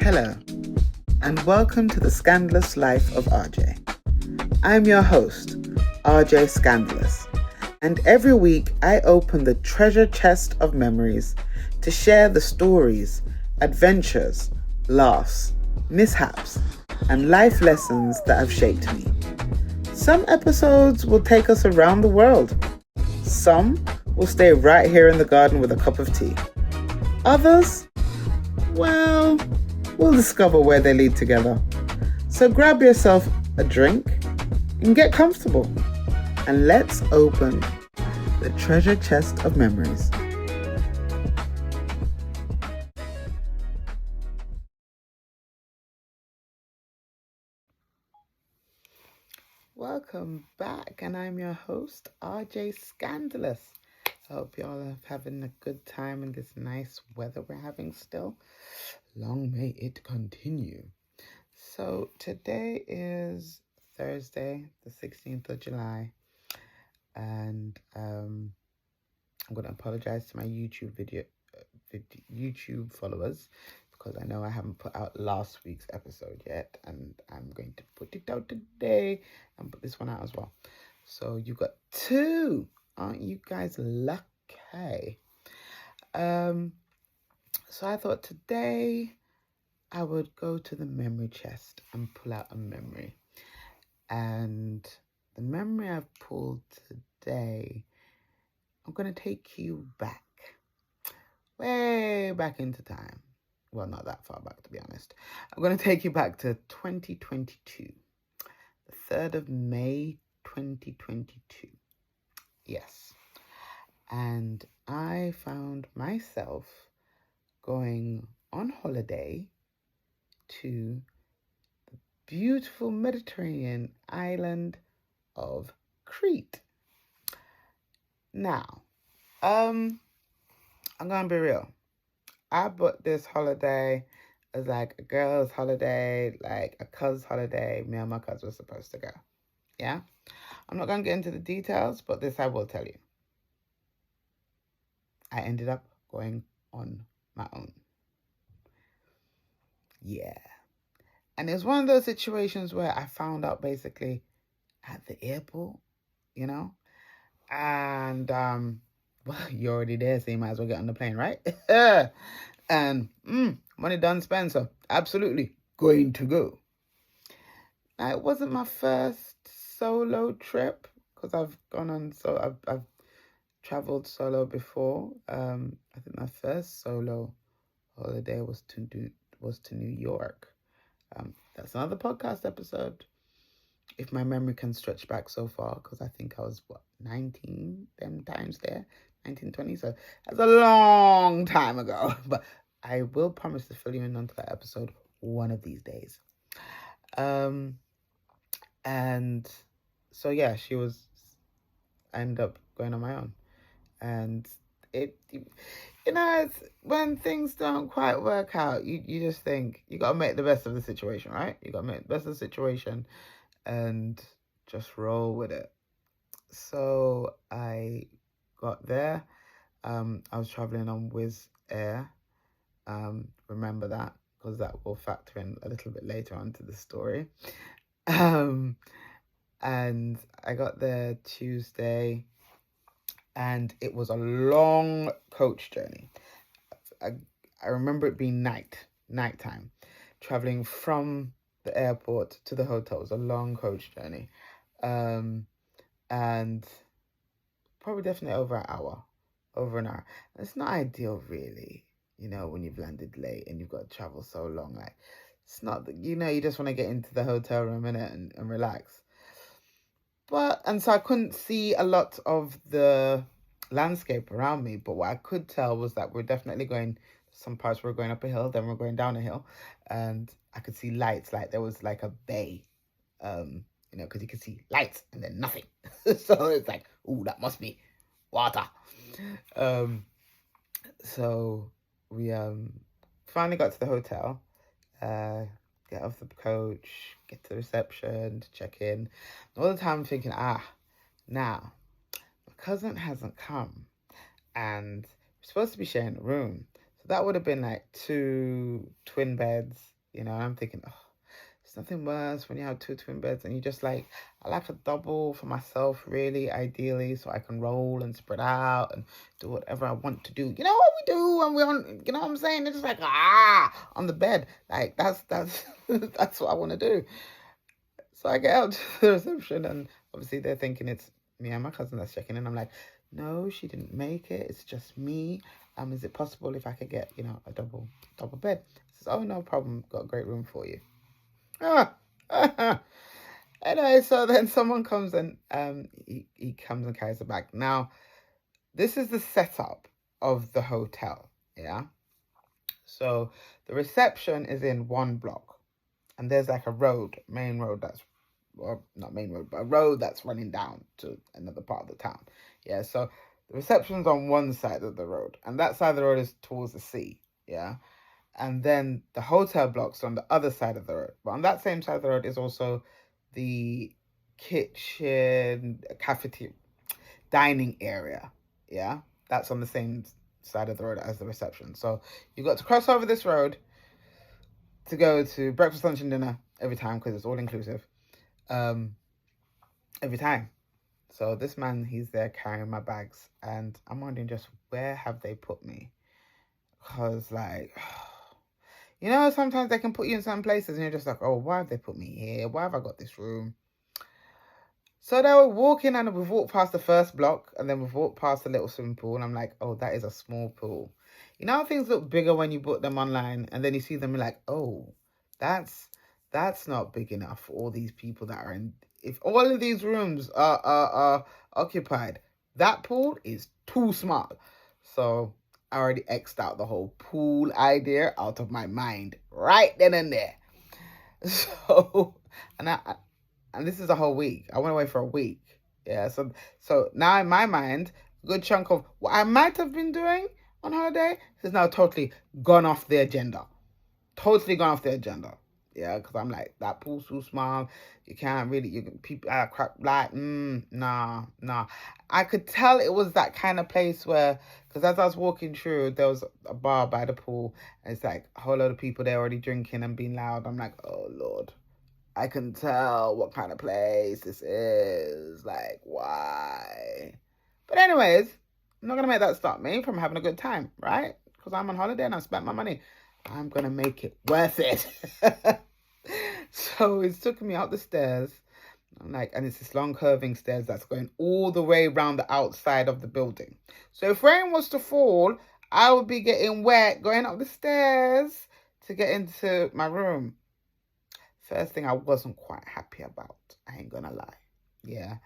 Hello, and welcome to the Scandalous Life of RJ. I'm your host, RJ Scandalous, and every week I open the treasure chest of memories to share the stories, adventures, laughs, mishaps, and life lessons that have shaped me. Some episodes will take us around the world. Some will stay right here in the garden with a cup of tea. Others, well, we'll discover where they lead together. So grab yourself a drink and get comfortable. And let's open the treasure chest of memories. Welcome back, and I'm your host, RJ Scandalous. I hope y'all are having a good time in this nice weather we're having still. Long may it continue. So today is Thursday, the 16th of July, and I'm going to apologize to my YouTube followers because I know I haven't put out last week's episode yet, and I'm going to put it out today and put this one out as well. So you got two. Aren't you guys lucky? So I thought today I would go to the memory chest and pull out a memory. And the memory I've pulled today, I'm going to take you back, way back into time. Well, not that far back, to be honest. I'm going to take you back to 2022, the 3rd of May, 2022. Yes. And I found myself going on holiday to the beautiful Mediterranean island of Crete. Now, I'm gonna be real. I booked this holiday as like a girl's holiday, like a cuz holiday. Me and my cuz were supposed to go. Yeah? I'm not gonna get into the details, but this I will tell you. I ended up going on my own. Yeah. And it was one of those situations where I found out basically at the airport, you know? And, well, you're already there, so you might as well get on the plane, right? And, money done spent, so absolutely going to go. Now, it wasn't my first solo trip, because I've gone on, so I've traveled solo before. I think my first solo holiday was to New York. That's another podcast episode, if my memory can stretch back so far, because I think I was, 19 them times there, 1920, so that's a long time ago. But I will promise to fill you in onto that episode one of these days. And so, yeah, I ended up going on my own. And it's when things don't quite work out, you just think you got to make the best of the situation, right? You got to make the best of the situation and just roll with it. So I got there. I was traveling on Wizz Air. Remember that, because that will factor in a little bit later on to the story. And I got there Tuesday, and it was a long coach journey. I remember it being nighttime, traveling from the airport to the hotel. It was a long coach journey. And probably definitely over an hour. It's not ideal, really, when you've landed late and you've got to travel so long. Like, it's not, you just want to get into the hotel room and relax. And so I couldn't see a lot of the landscape around me, but what I could tell was that we're definitely going, some parts we're going up a hill, then we're going down a hill, and I could see lights, like there was like a bay, because you can see lights and then nothing. So it's like, ooh, that must be water. So we finally got to the hotel, get off the coach, get to the reception to check in. All the time I'm thinking, now my cousin hasn't come, and we're supposed to be sharing a room. So that would have been like 2 twin beds And I'm thinking, oh, it's nothing worse when you have two twin beds and you just like, I like a double for myself, really, ideally, so I can roll and spread out and do whatever I want to do. You know what we do when we're on, you know what I'm saying? It's just like, on the bed. Like, that's that's what I want to do. So I get out to the reception and obviously they're thinking it's me and my cousin that's checking in. I'm like, no, she didn't make it. It's just me. Is it possible if I could get, a double bed? He says, oh, no problem. Got a great room for you. Anyway, so then someone comes and he comes and carries the bag. Now, this is the setup of the hotel, yeah? So the reception is in one block. And there's like a main road not main road, but a road that's running down to another part of the town. Yeah, so the reception's on one side of the road, and that side of the road is towards the sea. Yeah, and then the hotel block's on the other side of the road. But on that same side of the road is also the kitchen, cafeteria, dining area. Yeah, that's on the same side of the road as the reception. So you've got to cross over this road to go to breakfast, lunch, and dinner every time because it's all inclusive. Every time. So this man, he's there carrying my bags, and I'm wondering just where have they put me? Because like, sometimes they can put you in certain places, and you're just like, oh, why have they put me here? Why have I got this room? So they were walking, and we've walked past the first block, and then we've walked past the little swimming pool, and I'm like, oh, that is a small pool. You know how things look bigger when you book them online, and then you see them, you're like, oh, that's not big enough for all these people that are in. If all of these rooms are occupied, that pool is too small. So I already X'd out the whole pool idea out of my mind right then and there. So, and this is a whole week. I went away for a week. Yeah, so now in my mind, a good chunk of what I might have been doing on holiday has now totally gone off the agenda. Totally gone off the agenda. Yeah, because I'm like, that pool's too small. You can't really, people crap like, nah. I could tell it was that kind of place where, because as I was walking through, there was a bar by the pool, and it's like a whole lot of people there already drinking and being loud. I'm like, oh Lord, I can tell what kind of place this is. Like, why? But anyways, I'm not gonna make that stop me from having a good time, right? Because I'm on holiday and I spent my money. I'm gonna make it worth it. So it's took me out the stairs. I'm like, and it's this long curving stairs that's going all the way around the outside of the building. So if rain was to fall, I would be getting wet going up the stairs to get into my room. First thing I wasn't quite happy about. I ain't gonna lie. Yeah.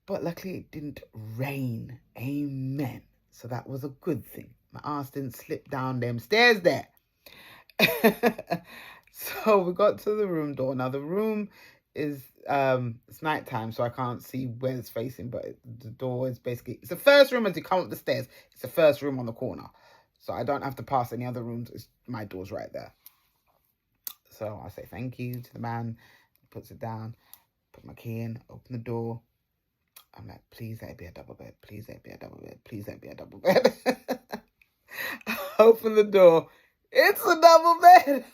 But luckily it didn't rain. Amen. So that was a good thing. My ass didn't slip down them stairs there. So we got to the room door. Now the room is it's nighttime, so I can't see where it's facing, but the door is basically, it's the first room as you come up the stairs. It's the first room on the corner, so I don't have to pass any other rooms. My door's right there. So I say thank you to the man. He puts it down, put my key in, open the door. I'm like, please let it be a double bed. Please let it be a double bed. Please let it be a double bed. Open the door. It's a double bed.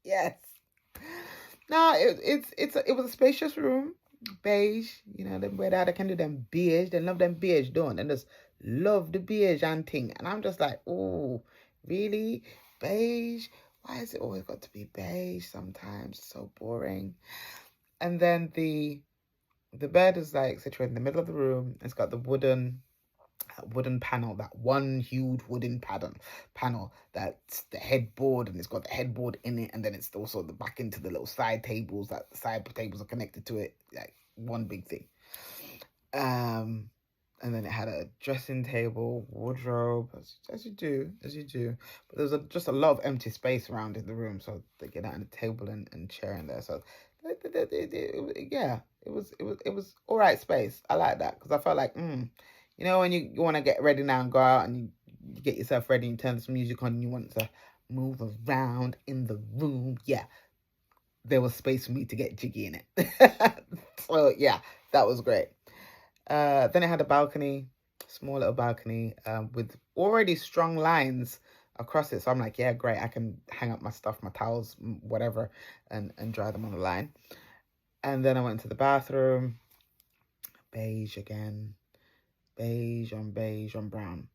Yes. No, it was a spacious room, beige. Them where they can do them beige. They love them beige, don't? And just love the beige and thing. And I'm just like, oh, really, beige? Why has it always got to be beige? Sometimes it's so boring. And then the bed is like situated in the middle of the room. It's got the wooden panel, that one huge wooden panel that's the headboard, and it's got the headboard in it, and then it's also the back into the little side tables, that the side tables are connected to it, like one big thing. And then it had a dressing table, wardrobe, as you do. But there was just a lot of empty space around in the room, so they get out on a table and chair in there. So yeah, it was all right space. I like that because I felt like when you want to get ready now and go out and you get yourself ready and turn some music on and you want to move around in the room, yeah, there was space for me to get jiggy in it. So yeah, that was great. Then it had a balcony, small little balcony, with already strung lines across it. So I'm like, yeah, great. I can hang up my stuff, my towels, whatever, and dry them on the line. And then I went to the bathroom. Beige again. Beige on brown.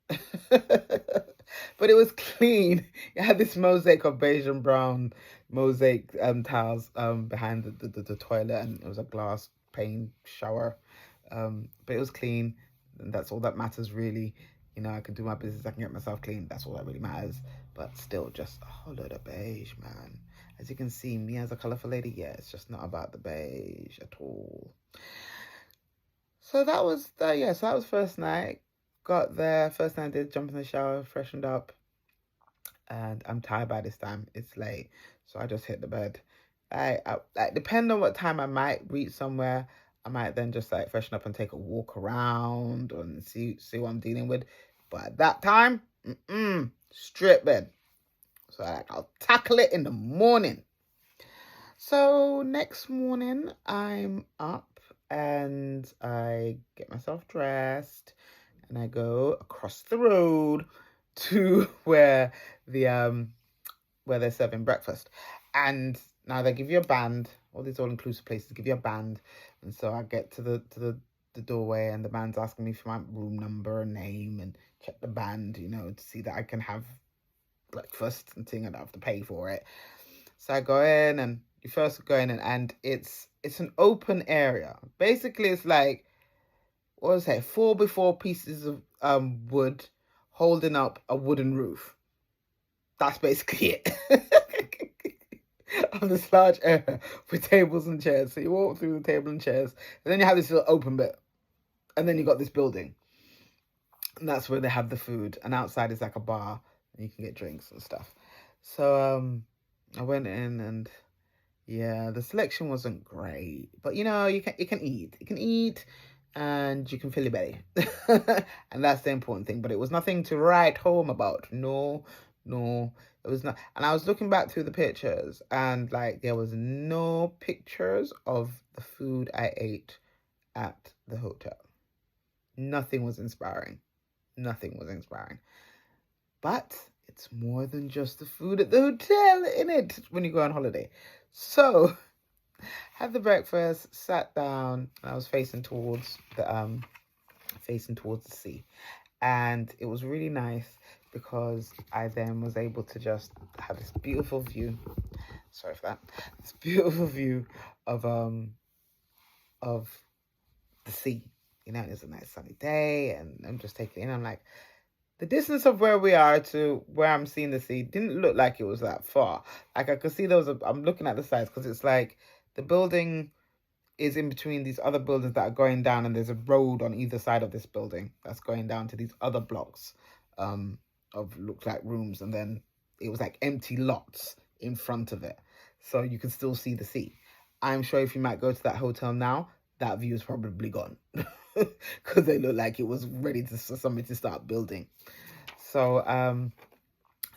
But it was clean. It had this mosaic of beige and brown mosaic tiles behind the toilet, and it was a glass pane shower. But it was clean, and that's all that matters really. You know, I can do my business, I can get myself clean. That's all that really matters. But still, just a whole load of beige, man. As you can see, me as a colourful lady, yeah, it's just not about the beige at all. So that was so that was first night. Got there, first night I did, jump in the shower, freshened up, and I'm tired by this time. It's late, so I just hit the bed. Depending on what time I might reach somewhere, I might then just like freshen up and take a walk around and see what I'm dealing with. But at that time, straight bed. So I'll tackle it in the morning. So next morning, I'm up and I get myself dressed and I go across the road to where they're serving breakfast. And now they give you a band. All these all-inclusive places give you a band. And so I get to the doorway and the band's asking me for my room number and name and check the band, you know, to see that I can have breakfast and thing. I don't have to pay for it. So I go in and you first go in and it's an open area. Basically, it's like, what was it, 4x4 pieces of wood holding up a wooden roof. That's basically it. On this large area with tables and chairs. So you walk through the table and chairs, and then you have this little open bit, and then you got this building, and that's where they have the food. And outside is like a bar, and you can get drinks and stuff. So I went in and. Yeah, the selection wasn't great, but you know, you can eat, and you can fill your belly, and that's the important thing. But it was nothing to write home about. No, it was not. And I was looking back through the pictures, and like there was no pictures of the food I ate at the hotel. Nothing was inspiring. But it's more than just the food at the hotel, innit? When you go on holiday. So, had the breakfast, sat down, and I was facing towards the sea, and it was really nice because I then was able to just have this beautiful view. Sorry for that. This beautiful view of the sea. You know, it was a nice sunny day, and I'm just taking it in. I'm like, the distance of where we are to where I'm seeing the sea didn't look like it was that far. Like I could see I'm looking at the sides because it's like the building is in between these other buildings that are going down, and there's a road on either side of this building that's going down to these other blocks of looks like rooms, and then it was like empty lots in front of it. So you can still see the sea. I'm sure if you might go to that hotel now, that view is probably gone. Because they look like it was ready for somebody to start building. So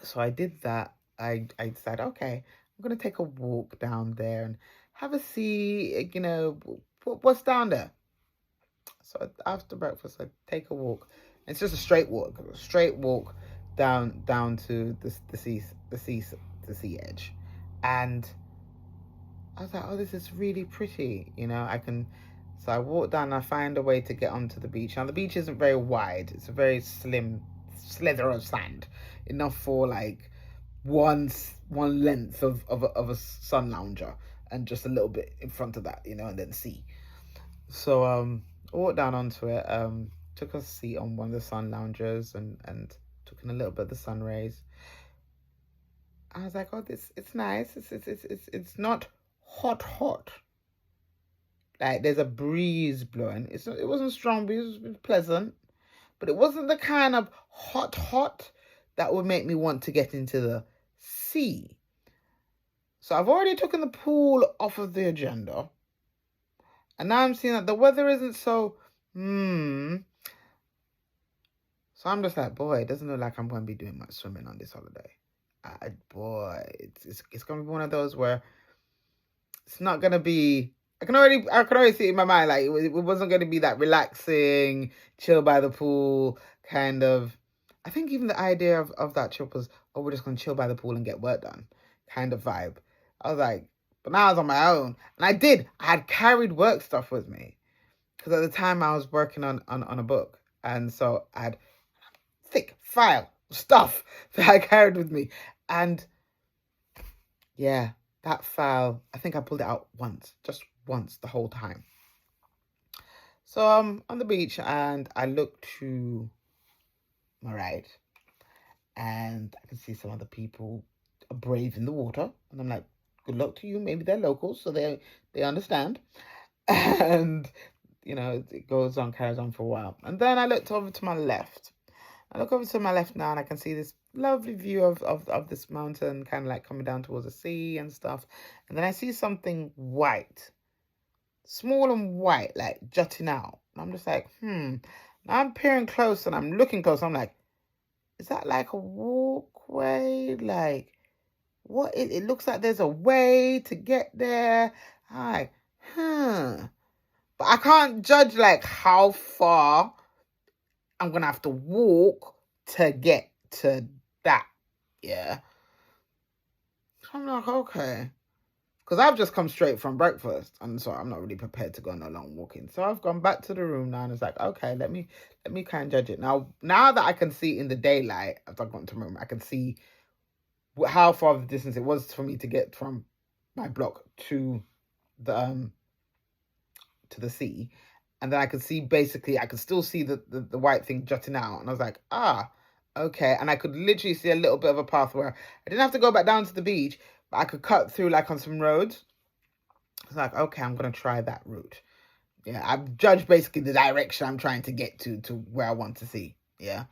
so I did that. I decided, okay, I'm gonna take a walk down there and have a see, you know, what's down there. So after breakfast, I take a walk. It's just a straight walk down to the sea edge, and I was like, oh, this is really pretty. You know, so I walk down and I find a way to get onto the beach. Now, the beach isn't very wide. It's a very slim slither of sand, enough for like one length of a sun lounger and just a little bit in front of that, you know, and then sea. So I walked down onto it, took a seat on one of the sun loungers and took in a little bit of the sun rays. I was like, oh, it's nice. It's not hot. Like there's a breeze blowing. It wasn't strong breeze, it was pleasant, but it wasn't the kind of hot that would make me want to get into the sea. So I've already taken the pool off of the agenda, and now I'm seeing that the weather isn't so So I'm just like, boy, it doesn't look like I'm going to be doing much swimming on this holiday. It's going to be one of those where it's not going to be. I can already see it in my mind, like it wasn't going to be that relaxing, chill by the pool kind of. I think even the idea of that trip was or we're just going to chill by the pool and get work done kind of vibe. I was like, but now I was on my own. And I had carried work stuff with me. Because at the time I was working on a book. And so I had thick file stuff that I carried with me. And yeah, that file, I think I pulled it out once, just once the whole time. So I'm on the beach and I look to my right and I can see some other people are brave in the water. And I'm like, good luck to you. Maybe they're locals, so they understand. And, it goes on, carries on for a while. And then I looked over to my left. I look over to my left now and I can see this lovely view of this mountain kind of like coming down towards the sea and stuff. And then I see something white, small and white, like jutting out. And I'm just like, Now I'm peering close and I'm looking close. I'm like, is that like a walkway? Like, what? It looks like there's a way to get there. I'm like, But I can't judge like how far I'm going to have to walk to get to that. Yeah. So I'm like, okay. Because I've just come straight from breakfast. And so I'm not really prepared to go on a long walking. So I've gone back to the room now and it's like, okay, let me kind of judge it. Now that I can see in the daylight, as I've gone to my room, I can see how far of the distance it was for me to get from my block to the sea. And then I could see, basically, I could still see the white thing jutting out. And I was like, okay. And I could literally see a little bit of a path where I didn't have to go back down to the beach, but I could cut through like on some roads. I was like, okay, I'm going to try that route. Yeah, I've judged basically the direction I'm trying to get to where I want to see. Yeah.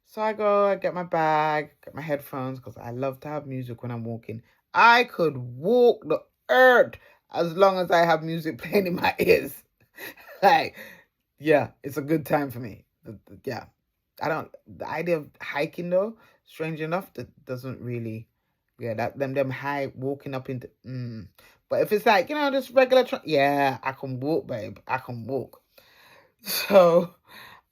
So I go, I get my bag, get my headphones, because I love to have music when I'm walking. I could walk the earth as long as I have music playing in my ears. Like, yeah, it's a good time for me. Yeah. The idea of hiking though, strange enough, that doesn't really, them high walking up into, But if it's like, just regular, yeah, I can walk, babe. I can walk. So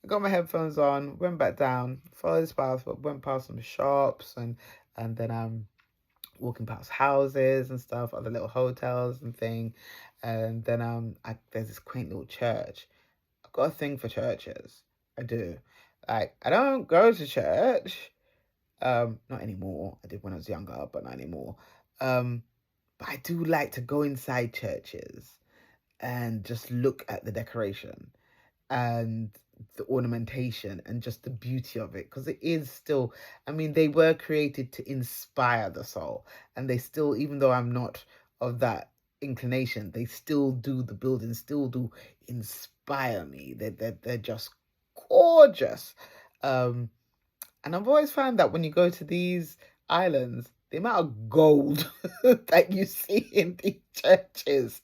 I got my headphones on, went back down, followed this path, but went past some shops and then I'm walking past houses and stuff, other little hotels and thing. And then there's this quaint little church. I've got a thing for churches. I do. Like, I don't go to church. Not anymore. I did when I was younger, but not anymore. But I do like to go inside churches and just look at the decoration and the ornamentation and just the beauty of it, because it is still, they were created to inspire the soul, and they still, even though I'm not of that inclination, they still do, the buildings still do inspire me. They're just gorgeous. And I've always found that when you go to these islands, the amount of gold that you see in these churches,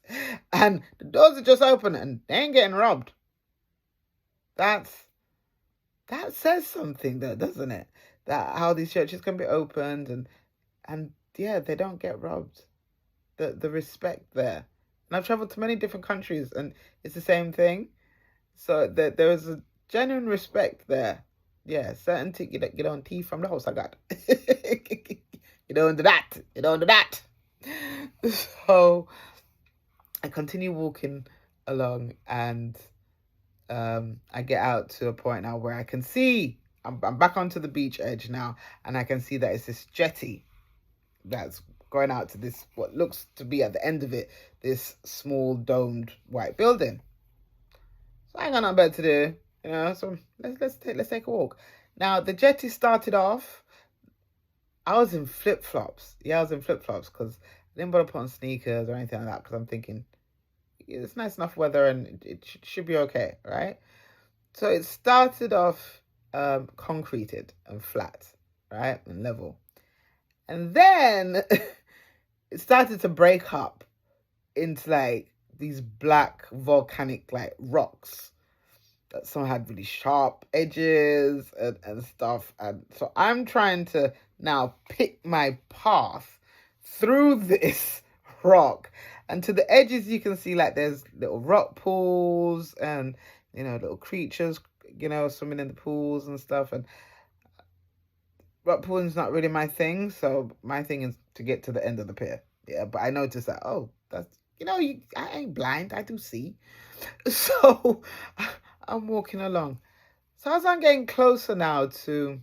and the doors are just open and they ain't getting robbed. That says something though, doesn't it? That how these churches can be opened and yeah, they don't get robbed. The respect there. And I've traveled to many different countries and it's the same thing. So there is a genuine respect there. Yeah, certain things you don't teeth from the house I got. You don't do that. You don't do that. So I continue walking along and I get out to a point now where I can see, I'm back onto the beach edge now, and I can see that it's this jetty that's going out to this, what looks to be at the end of it, this small domed white building. So I ain't got nothing better to do, so let's take a walk. Now, the jetty started off, I was in flip-flops. Yeah, I was in flip-flops because I didn't bother put on sneakers or anything like that, because I'm thinking, it's nice enough weather and it should be okay, right? So it started off concreted and flat, right, and level. And then it started to break up into like these black volcanic like rocks that some had really sharp edges and stuff. And so I'm trying to now pick my path through this rock. And to the edges, you can see like there's little rock pools and, little creatures, swimming in the pools and stuff. And rock pooling's not really my thing, so my thing is to get to the end of the pier. Yeah, but I noticed that, oh, that's, I ain't blind, I do see. So I'm walking along. So as I'm getting closer now to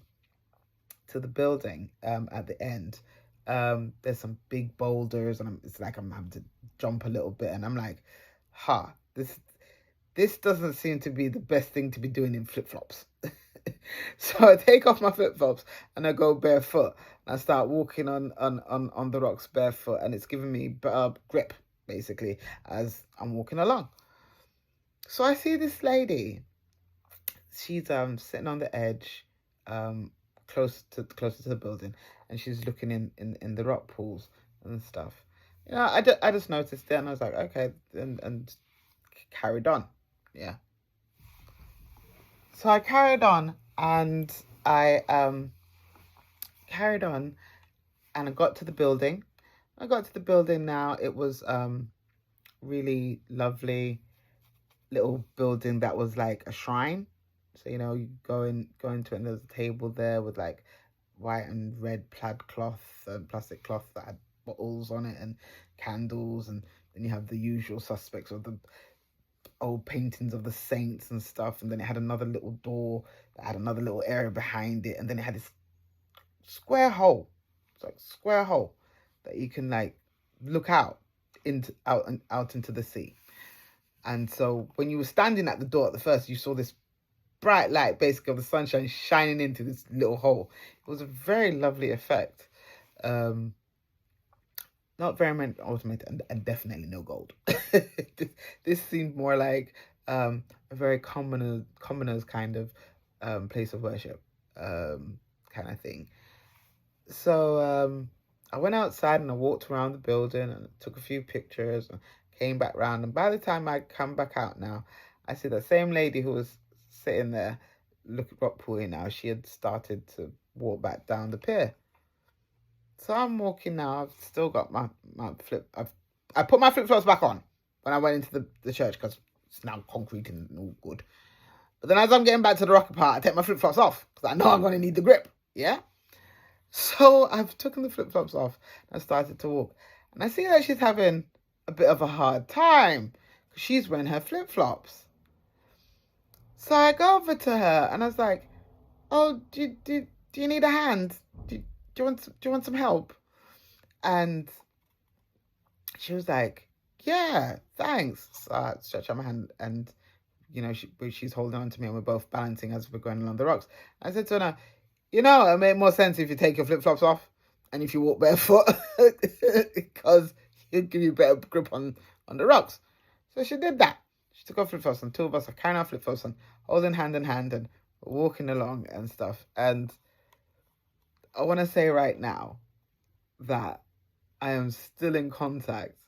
the building at the end, there's some big boulders, and it's like I'm having to jump a little bit, and I'm like, this doesn't seem to be the best thing to be doing in flip-flops. So I take off my flip-flops and I go barefoot. And I start walking on the rocks barefoot, and it's giving me grip, basically, as I'm walking along. So I see this lady. She's sitting on the edge, closer to the building, and she's looking in the rock pools and stuff. I just noticed it, and I was like, okay, and carried on. Yeah. So I carried on, and I carried on, and I got to the building. I got to the building now. It was really lovely little building that was like a shrine. So you go into it, and there's a table there with like white and red plaid cloth and plastic cloth that had bottles on it and candles, and then you have the usual suspects of the old paintings of the saints and stuff, and then it had another little door that had another little area behind it, and then it had this square hole. It's like square hole that you can like look out into the sea. And so when you were standing at the door at the first, you saw this bright light, basically, of the sunshine shining into this little hole. It was a very lovely effect. Not very many automated, and definitely no gold. this seemed more like a very commoner's kind of place of worship, kind of thing. So I went outside and I walked around the building and took a few pictures and came back round. And by the time I come back out now, I see that same lady who was sitting there looking rock pooling now. She had started to walk back down the pier. So I'm walking now. I've still got my flip. I put my flip flops back on when I went into the church because it's now concrete and all good. But then as I'm getting back to the rocker part, I take my flip flops off because I know I'm going to need the grip. Yeah. So I've taken the flip flops off and I started to walk, and I see that she's having a bit of a hard time because she's wearing her flip flops. So I go over to her and I was like, "Oh, do you need a hand? Do you want some help?" And she was like, "Yeah, thanks." So I stretch out my hand, and she's holding on to me, and we're both balancing as we're going along the rocks. I said to her, "It make more sense if you take your flip flops off and if you walk barefoot, because it'll give you better grip on the rocks." So she did that. She took off flip flops, and two of us are carrying our flip flops and holding hand in hand and walking along and stuff. And I want to say right now that I am still in contact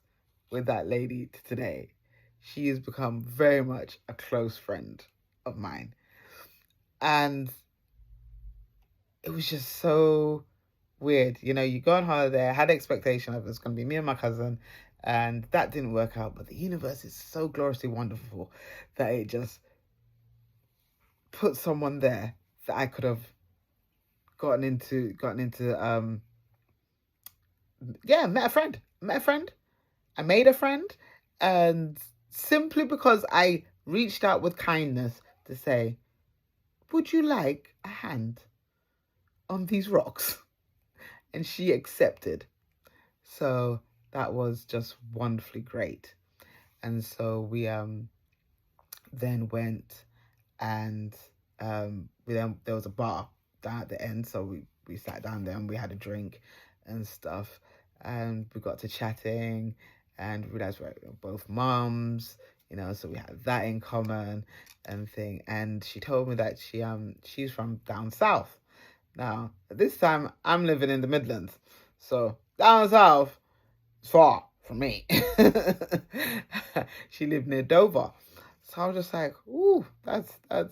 with that lady today. She has become very much a close friend of mine. And it was just so weird. You go on holiday, I had the expectation of it was going to be me and my cousin, and that didn't work out. But the universe is so gloriously wonderful that it just put someone there that I could have gotten into met a friend. I made a friend, and simply because I reached out with kindness to say, "Would you like a hand on these rocks?" And she accepted. So that was just wonderfully great. And so we then went, and there was a bar down at the end, so we sat down there and we had a drink and stuff, and we got to chatting and realized we're both mums, so we had that in common and thing. And she told me that she's from down south. Now at this time I'm living in the Midlands, so down south is far from me. She lived near Dover, so I was just like, ooh, that's a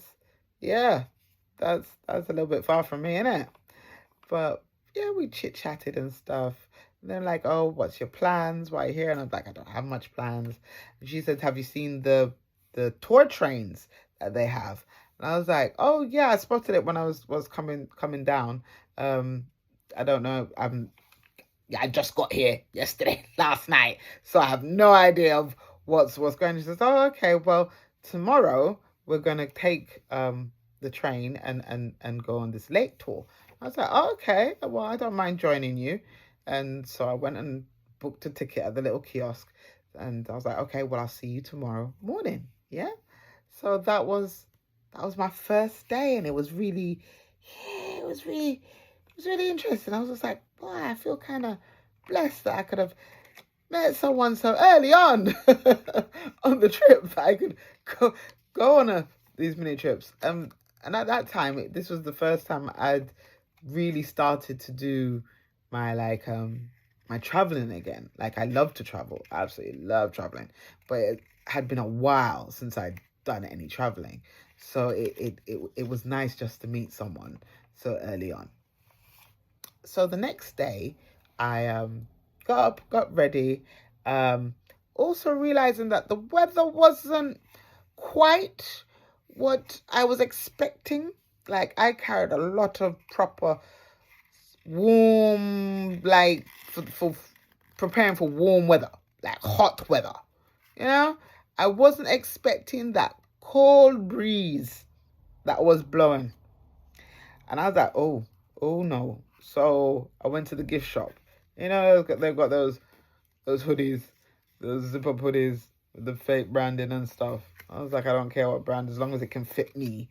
little bit far from me, innit? But yeah, we chit-chatted and stuff. And they're like, "Oh, what's your plans? Why are you here?" And I'm like, "I don't have much plans." And she said, "Have you seen the tour trains that they have?" And I was like, oh yeah, I spotted it when I was coming down. I don't know. Yeah, I just got here yesterday, last night, so I have no idea of what's going on. She says, oh, okay, well, tomorrow we're gonna take the train and go on this lake tour. I was like, oh, okay, well, I don't mind joining you. And so I went and booked a ticket at the little kiosk, and I was like, okay, well, I'll see you tomorrow morning. Yeah. So that was my first day, and it was really, yeah, it was really interesting. I was just like, boy, I feel kind of blessed that I could have met someone so early on on the trip that I could go on these mini trips. And at that time, this was the first time I'd really started to do my my traveling again. Like, I love to travel, I absolutely love traveling, but it had been a while since I'd done any traveling, so it was nice just to meet someone so early on. So the next day, I got up, got ready, um, also realizing that the weather wasn't quite what I was expecting. Like, I carried a lot of proper warm, like, for preparing for warm weather, like hot weather. You know, I wasn't expecting that cold breeze that was blowing. And I was like, oh no. So I went to the gift shop. You know, they've got those hoodies, those zip-up hoodies with the fake branding and stuff. I was like, I don't care what brand, as long as it can fit me.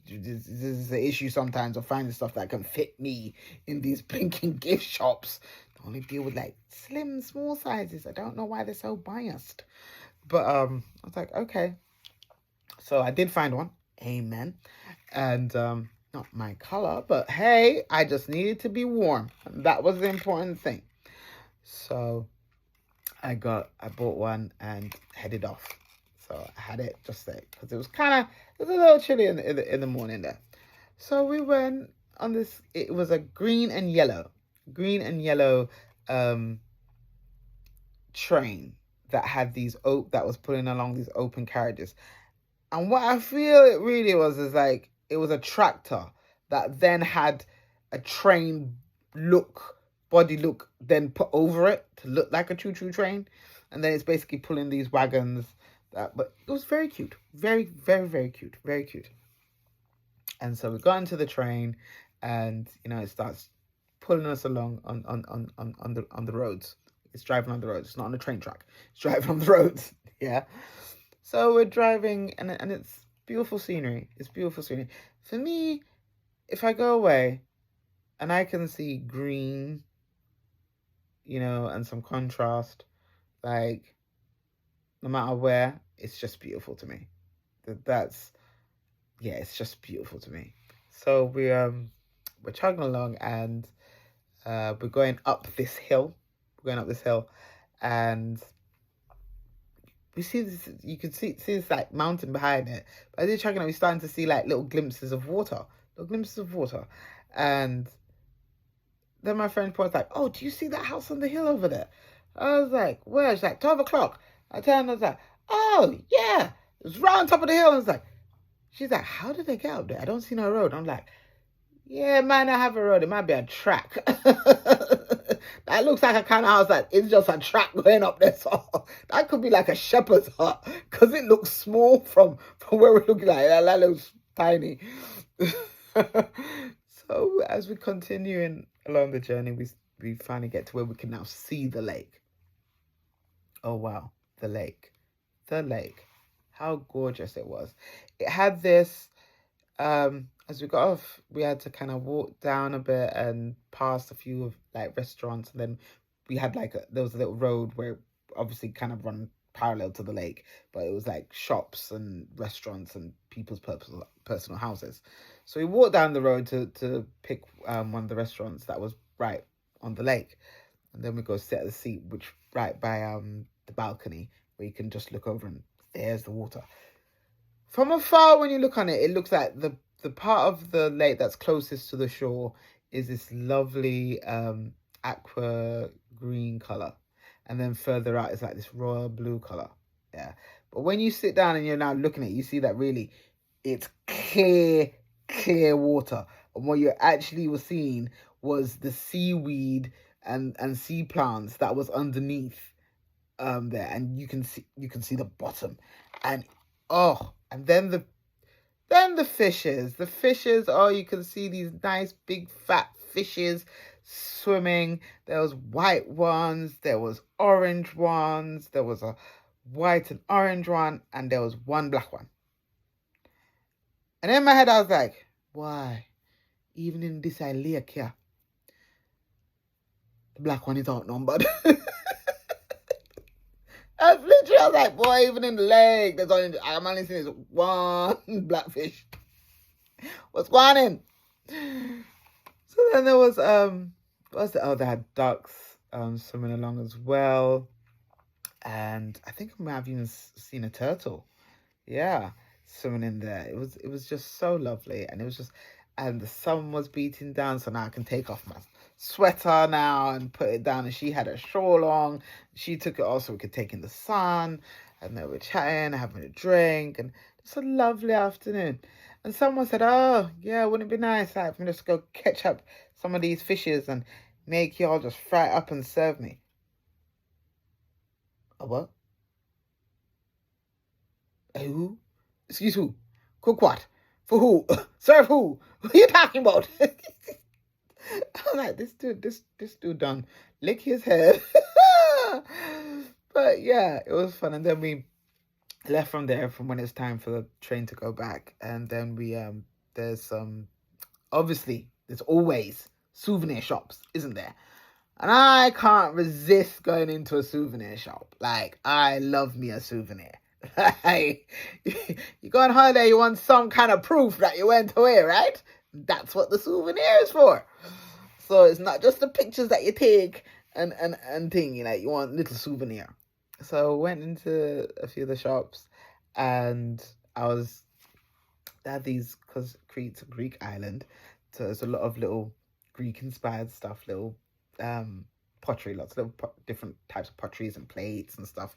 This is the issue sometimes of finding stuff that can fit me in these blinking gift shops. They only deal with like slim, small sizes. I don't know why they're so biased. But I was like, okay. So I did find one. Amen. And not my color, but hey, I just needed to be warm. That was the important thing. So I bought one and headed off. So I had it just there because it was a little chilly in the morning there. So we went on this. It was a green and yellow um train that had that was pulling along these open carriages. And what I feel it really was is like, it was a tractor that then had a train body look, then put over it to look like a choo-choo train. And then it's basically pulling these wagons. But it was very cute. Very, very, very cute. Very cute. And so we got into the train, and, it starts pulling us along on the roads. It's driving on the roads. It's not on the train track. It's driving on the roads. Yeah. So we're driving, and it's beautiful scenery. It's beautiful scenery. For me, if I go away and I can see green, and some contrast, like, no matter where, it's just beautiful to me. It's just beautiful to me. So we're chugging along, and we're going up this hill. And we see this. You can see this like mountain behind it. But as you're chugging, we're starting to see like little glimpses of water, and then my friend points like, "Oh, do you see that house on the hill over there?" I was like, "Where?" She's like, 12 o'clock. I turned, I was like, "Oh yeah, it's right on top of the hill." And it's like, she's like, "How did they get up there? I don't see no road." I'm like, "Yeah, it might not have a road. It might be a track." That looks like a kind of house that it's just a track going up there. So that could be like a shepherd's hut, because it looks small from where we're looking at it. That looks tiny. So as we're continuing along the journey, we finally get to where we can now see the lake. Oh wow, the lake. How gorgeous it was. It had this, as we got off, we had to kind of walk down a bit and past a few of like restaurants, and then we had there was a little road where obviously kind of run parallel to the lake, but it was like shops and restaurants and people's personal houses. So we walked down the road to pick one of the restaurants that was right on the lake, and then we go sit at the seat, which right by the balcony, where you can just look over and there's the water. From afar, when you look on it, it looks like the part of the lake that's closest to the shore is this lovely aqua green color, and then further out it's like this royal blue color. Yeah, but when you sit down and you're now looking at it, you see that really it's clear water. And what you actually were seeing was the seaweed and sea plants that was underneath there, and you can see the bottom. And and then the fishes. The fishes, you can see these nice big fat fishes swimming. There was white ones, there was orange ones, there was a white and orange one, and there was one black one. And in my head I was like, why? Even in this lake here, the black one is outnumbered. I was like, boy, even in the lake, I'm only seeing this one blackfish. What's going on? So then there was they had ducks swimming along as well. And I think I might have even seen a turtle. Yeah, swimming in there. It was just so lovely. And the sun was beating down, so now I can take off my sweater now and put it down. And she had her shawl on. She took it off so we could take in the sun. And they were chatting, having a drink, and it's a lovely afternoon. And someone said, oh, yeah, wouldn't it be nice if we just go catch up some of these fishes and make y'all just fry it up and serve me? A what? Who? Excuse who? Cook what? For who? Serve who? What are you talking about? I'm like, this dude done lick his head. But yeah, it was fun. And then we left from there from when it's time for the train to go back. And then we there's obviously there's always souvenir shops, isn't there? And I can't resist going into a souvenir shop. Like, I love me a souvenir. You go on holiday, you want some kind of proof that you went away, right? That's what the souvenir is for. So it's not just the pictures that you take and thing, you want little souvenir. So I went into a few of the shops, and they had these, because Crete's a Greek island, so there's a lot of little Greek inspired stuff, little pottery, lots of different types of potteries and plates and stuff.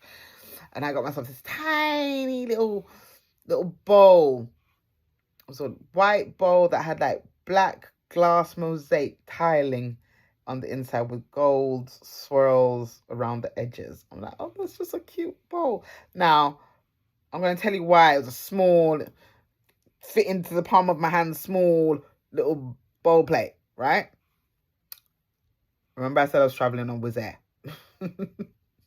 And I got myself this tiny little bowl. It was a white bowl that had like black glass mosaic tiling on the inside with gold swirls around the edges. I'm like, oh, that's just a cute bowl. Now, I'm going to tell you why it was a small, fit into the palm of my hand, small little bowl plate, right? Remember I said I was traveling on Wizz Air?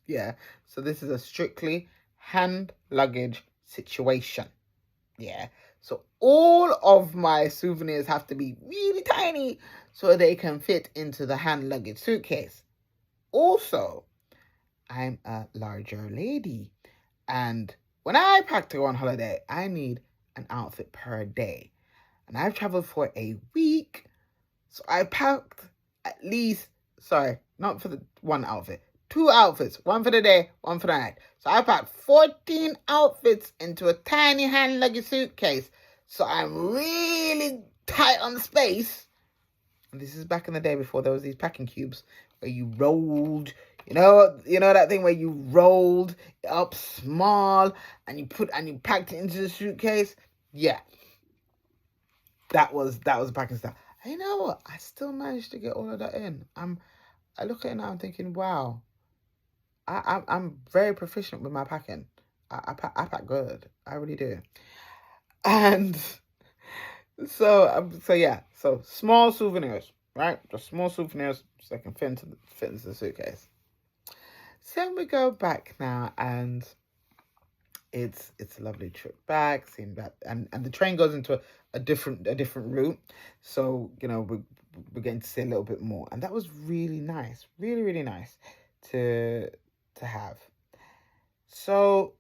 Yeah, so this is a strictly hand luggage situation. Yeah, so all of my souvenirs have to be really tiny so they can fit into the hand luggage suitcase. Also, I'm a larger lady, and when I pack to go on holiday, I need an outfit per day. And I've traveled for a week, so I packed not for the one outfit, 2 outfits, one for the day, one for the night. So I packed 14 outfits into a tiny hand luggage suitcase. So I'm really tight on space. And this is back in the day before there was these packing cubes where you rolled, you know that thing where you rolled up small and you packed it into the suitcase. Yeah, that was the packing style. And you know what? I still managed to get all of that in. I look at it now, I'm thinking, wow, I'm very proficient with my packing. I pack good. I really do. And so small souvenirs, right? Just small souvenirs so they can fit into the suitcase. So we go back now, and it's a lovely trip back. Seeing that, and the train goes into a different route, so we're getting to see a little bit more, and that was really nice, really really nice to have. So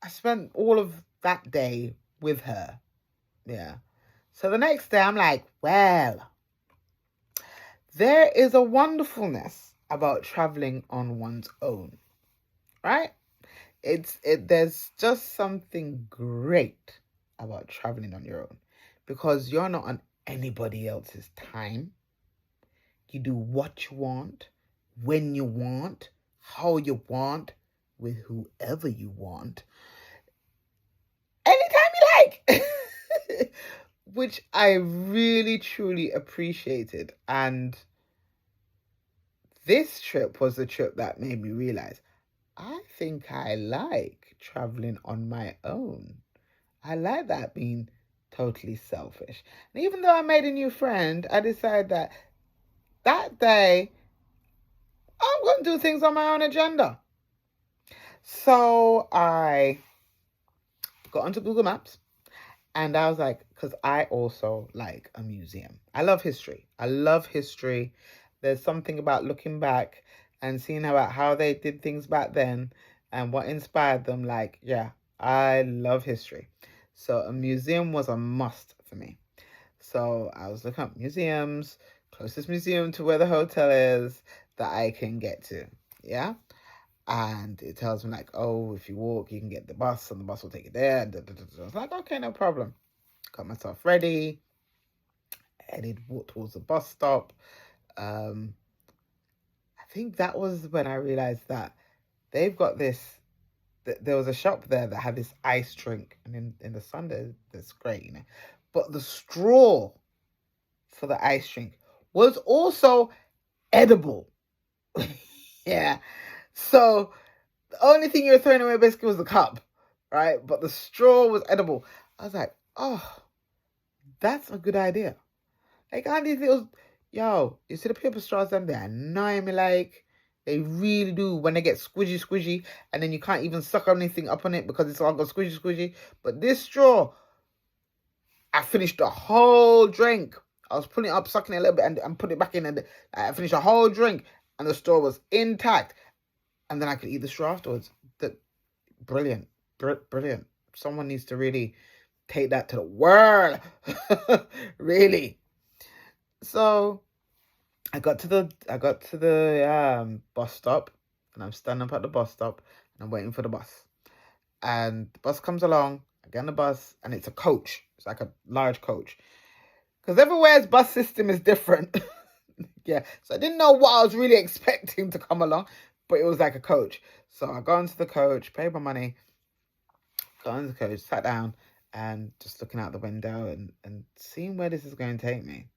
I spent all of that day with her. Yeah. So the next day I'm like, well, there is a wonderfulness about traveling on one's own, right? There's just something great about traveling on your own, because you're not on anybody else's time. You do what you want, when you want, how you want, with whoever you want, anytime you like, which I really, truly appreciated. And this trip was the trip that made me realize I think I like traveling on my own. I like that being totally selfish. And even though I made a new friend, I decided that day I'm going to do things on my own agenda. So I got onto Google Maps and I was like, because I also like a museum. I love history. There's something about looking back and seeing about how they did things back then and what inspired them. Like, yeah, I love history. So a museum was a must for me. So I was looking up museums, closest museum to where the hotel is that I can get to. Yeah. And it tells me like, oh, if you walk, you can get the bus and the bus will take you there. I was like, okay, no problem. Got myself ready. Walked towards the bus stop. I think that was when I realized that they've got this. There was a shop there that had this ice drink, and in the sun, that's great, But the straw for the ice drink was also edible. Yeah. So the only thing you were throwing away basically was the cup, right? But the straw was edible. I was like, oh, that's a good idea. Like, all these little, you see the paper straws them, they're annoying me like. They really do when they get squishy, and then you can't even suck anything up on it because it's all got squishy. But this straw, I finished the whole drink. I was putting it up, sucking it a little bit, and put it back in, and I finished the whole drink, and the straw was intact. And then I could eat the straw afterwards. Brilliant. Brilliant. Someone needs to really take that to the world. Really. So I got to the bus stop, and I'm standing up at the bus stop and I'm waiting for the bus. And the bus comes along, I get on the bus, and it's a coach. It's like a large coach. Because everywhere's bus system is different. Yeah. So I didn't know what I was really expecting to come along, but it was like a coach. So I got into the coach, paid my money, got into the coach, sat down, and just looking out the window and seeing where this is going to take me.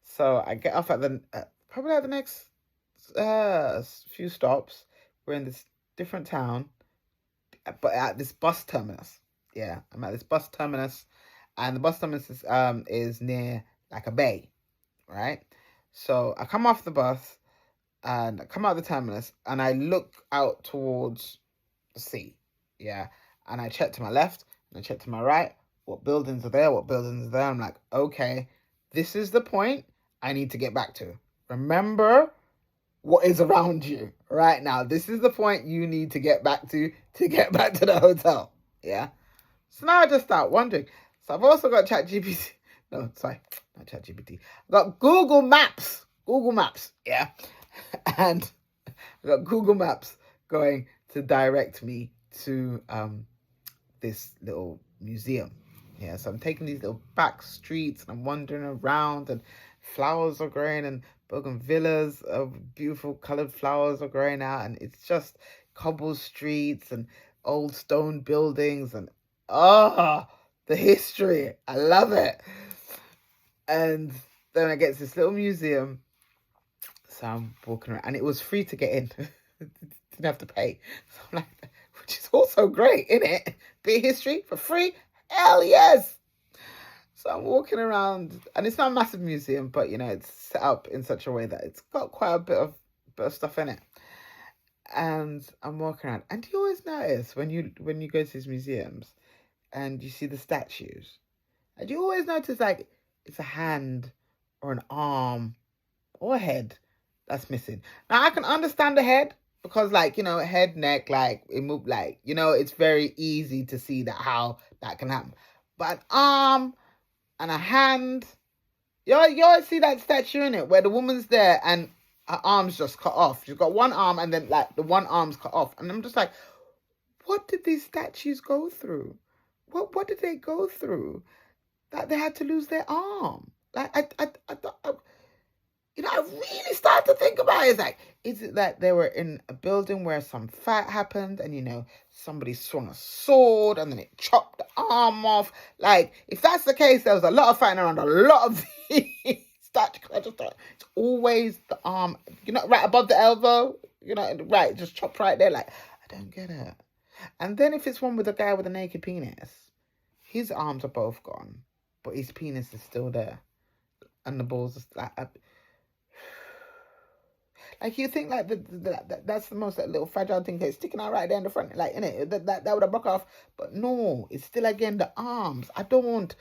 So I get off at probably at the next few stops. We're in this different town, but at this bus terminus. Yeah, I'm at this bus terminus, and the bus terminus is near like a bay, right? So I come off the bus, and I come out of the terminus, and I look out towards the sea. Yeah, and I check to my left, and I check to my right. What buildings are there? I'm like, okay, this is the point I need to get back to. Remember what is around you right now. This is the point you need to get back to get back to the hotel. Yeah. So now I just start wondering. So I've also got ChatGPT. No, sorry, not ChatGPT. I've got Google Maps. Yeah. And I've got Google Maps going to direct me to this little museum. Yeah, so I'm taking these little back streets and I'm wandering around, and flowers are growing, and bougainvilleas of beautiful coloured flowers are growing out, and it's just cobble streets and old stone buildings, and the history. I love it. And then I get to this little museum. So I'm walking around, and it was free to get in. Didn't have to pay. So I'm like, which is also great, isn't it? Bit of history for free? Hell yes! So I'm walking around, and it's not a massive museum, but it's set up in such a way that it's got quite a bit of stuff in it. And I'm walking around, and do you always notice when you go to these museums and you see the statues, and you always notice like it's a hand or an arm or a head that's missing. Now I can understand the head, because head, neck, like it move, it's very easy to see how that can happen. But an arm and a hand, you always see that statue in it where the woman's there and her arm's just cut off. She's got one arm and then the one arm's cut off. And I'm just like, what did these statues go through? What did they go through that they had to lose their arm? Like I really started to think about it. It's like, Is it that they were in a building where some fight happened and, somebody swung a sword and then it chopped the arm off? Like, if that's the case, there was a lot of fighting around a lot of these statues. It's always the arm, right above the elbow, right, just chopped right there. Like, I don't get it. And then if it's one with a guy with a naked penis, his arms are both gone, but his penis is still there. And the balls are like you think like that's the most little fragile thing that's sticking out right there in the front, like in it that would have broke off, but no, it's still again the arms. I don't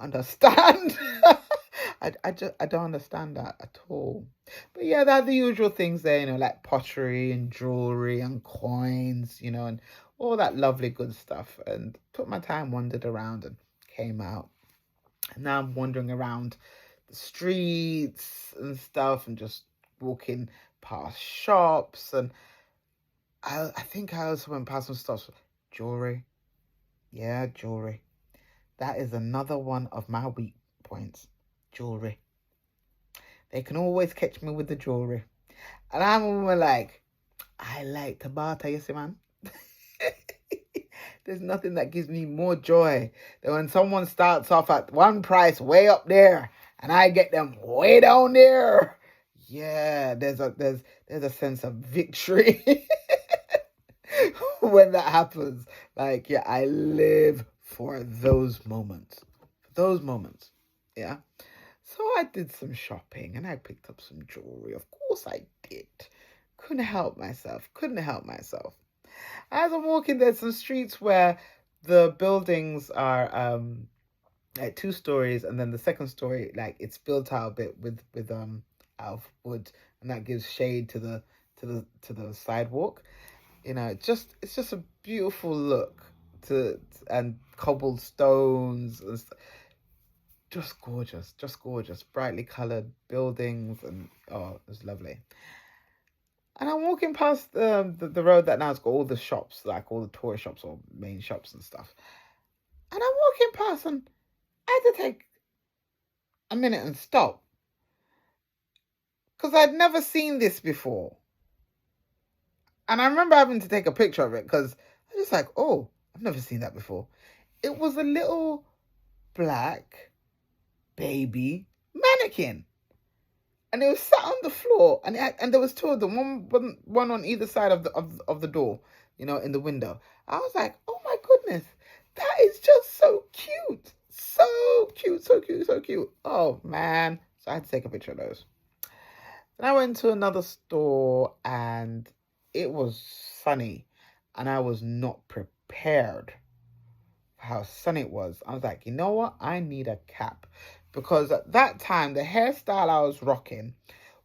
understand. I don't understand that at all. But yeah, they're the usual things there, like pottery and jewelry and coins, and all that lovely good stuff. And took my time, wandered around, and came out. And now I'm wandering around the streets and stuff, and just walking past shops, and I think I also went past some stuff. Jewelry. Yeah, jewelry. That is another one of my weak points. Jewelry. They can always catch me with the jewelry. And I'm like, I like to barter, you see, man. There's nothing that gives me more joy than when someone starts off at one price way up there and I get them way down there. Yeah, there's a sense of victory when that happens. Like, yeah, I live for those moments. Yeah. So I did some shopping and I picked up some jewelry. Of course I did. Couldn't help myself. As I'm walking, there's some streets where the buildings are like 2 stories, and then the second story, like, it's built out a bit with out of wood, and that gives shade to the sidewalk. It's just a beautiful look and cobblestones and just gorgeous, brightly colored buildings, and oh, it's lovely. And I'm walking past the road that now has got all the shops, like all the tourist shops or main shops and stuff. And I'm walking past, and I had to take a minute and stop, because I'd never seen this before. And I remember having to take a picture of it because I was just like, oh, I've never seen that before. It was a little black baby mannequin. And it was sat on the floor, and there was 2 of them, one on either side of the door, in the window. I was like, oh my goodness, that is just so cute, so cute. Oh man, so I had to take a picture of those. Then I went to another store, and it was sunny, and I was not prepared for how sunny it was. I was like, you know what? I need a cap. Because at that time, the hairstyle I was rocking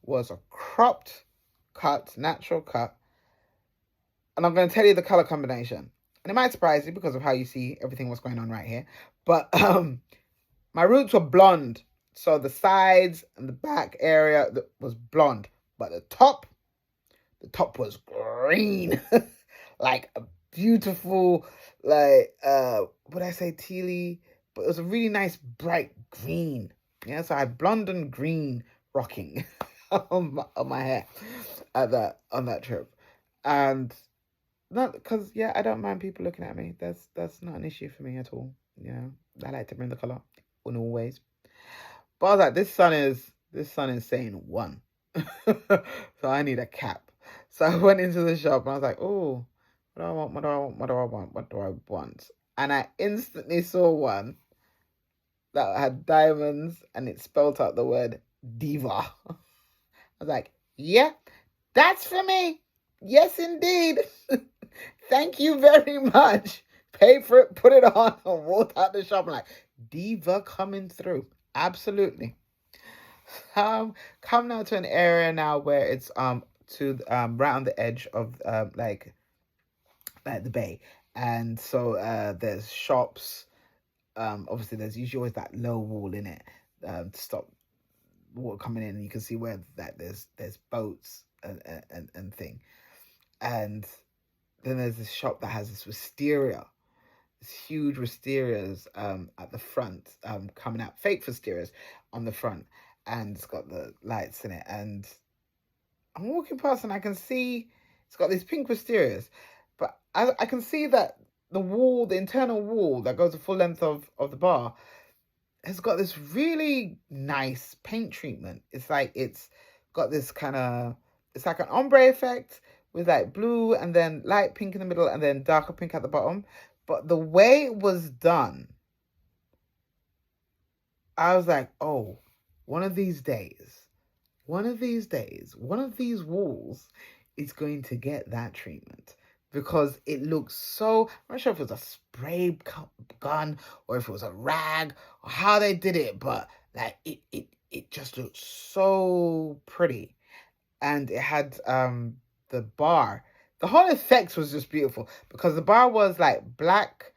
was a cropped cut, natural cut. And I'm going to tell you the color combination. And it might surprise you because of how you see everything was going on right here. But my roots were blonde. So the sides and the back area was blonde. But the top was green. Like a beautiful, like, what I say, tealy? But it was a really nice bright green. Yeah, so I had blonde and green rocking on my hair on that trip. And not because, yeah, I don't mind people looking at me. That's not an issue for me at all. I like to bring the color in all ways. But I was like, this sun is saying 1. So I need a cap. So I went into the shop and I was like, oh, what do I want? And I instantly saw one that had diamonds, and it spelled out the word diva. I was like, yeah, that's for me. Yes, indeed. Thank you very much. Pay for it, put it on, and walked out the shop. I'm like, diva coming through. Absolutely. Come now to an area now where it's right on the edge of like the bay. And so there's shops. Obviously there's usually always that low wall in it to stop water coming in, and you can see where that there's boats and thing. And then there's this shop that has this wisteria, this huge wisterias at the front, coming out, fake wisterias on the front, and it's got the lights in it. And I'm walking past and I can see it's got these pink wisterias, but I can see that the internal wall that goes the full length of the bar has got this really nice paint treatment. It's got this kind of, it's like an ombre effect with like blue and then light pink in the middle and then darker pink at the bottom. But the way it was done, I was like, oh, one of these days, one of these days, one of these walls is going to get that treatment because it looks so. I'm not sure if it was a spray gun or if it was a rag or how they did it, but like it just looked so pretty, and it had the bar. The whole effect was just beautiful because the bar was like black,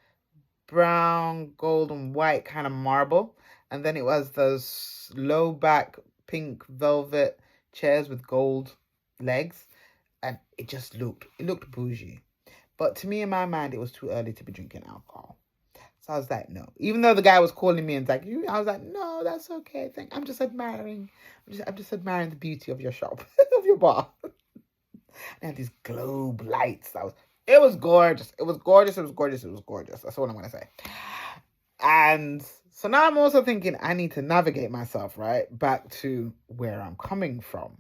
brown, gold, and white kind of marble, and then it was those low back pink velvet chairs with gold legs, and it looked bougie. But to me, in my mind, it was too early to be drinking alcohol. So I was like, no. Even though the guy was calling me and like, you, I was like, no, that's okay. I'm just admiring. I'm just admiring the beauty of your shop, of your bar. They had these globe lights. It was gorgeous. It was gorgeous. It was gorgeous. It was gorgeous. That's all I'm gonna say. And so now I'm also thinking I need to navigate myself right back to where I'm coming from.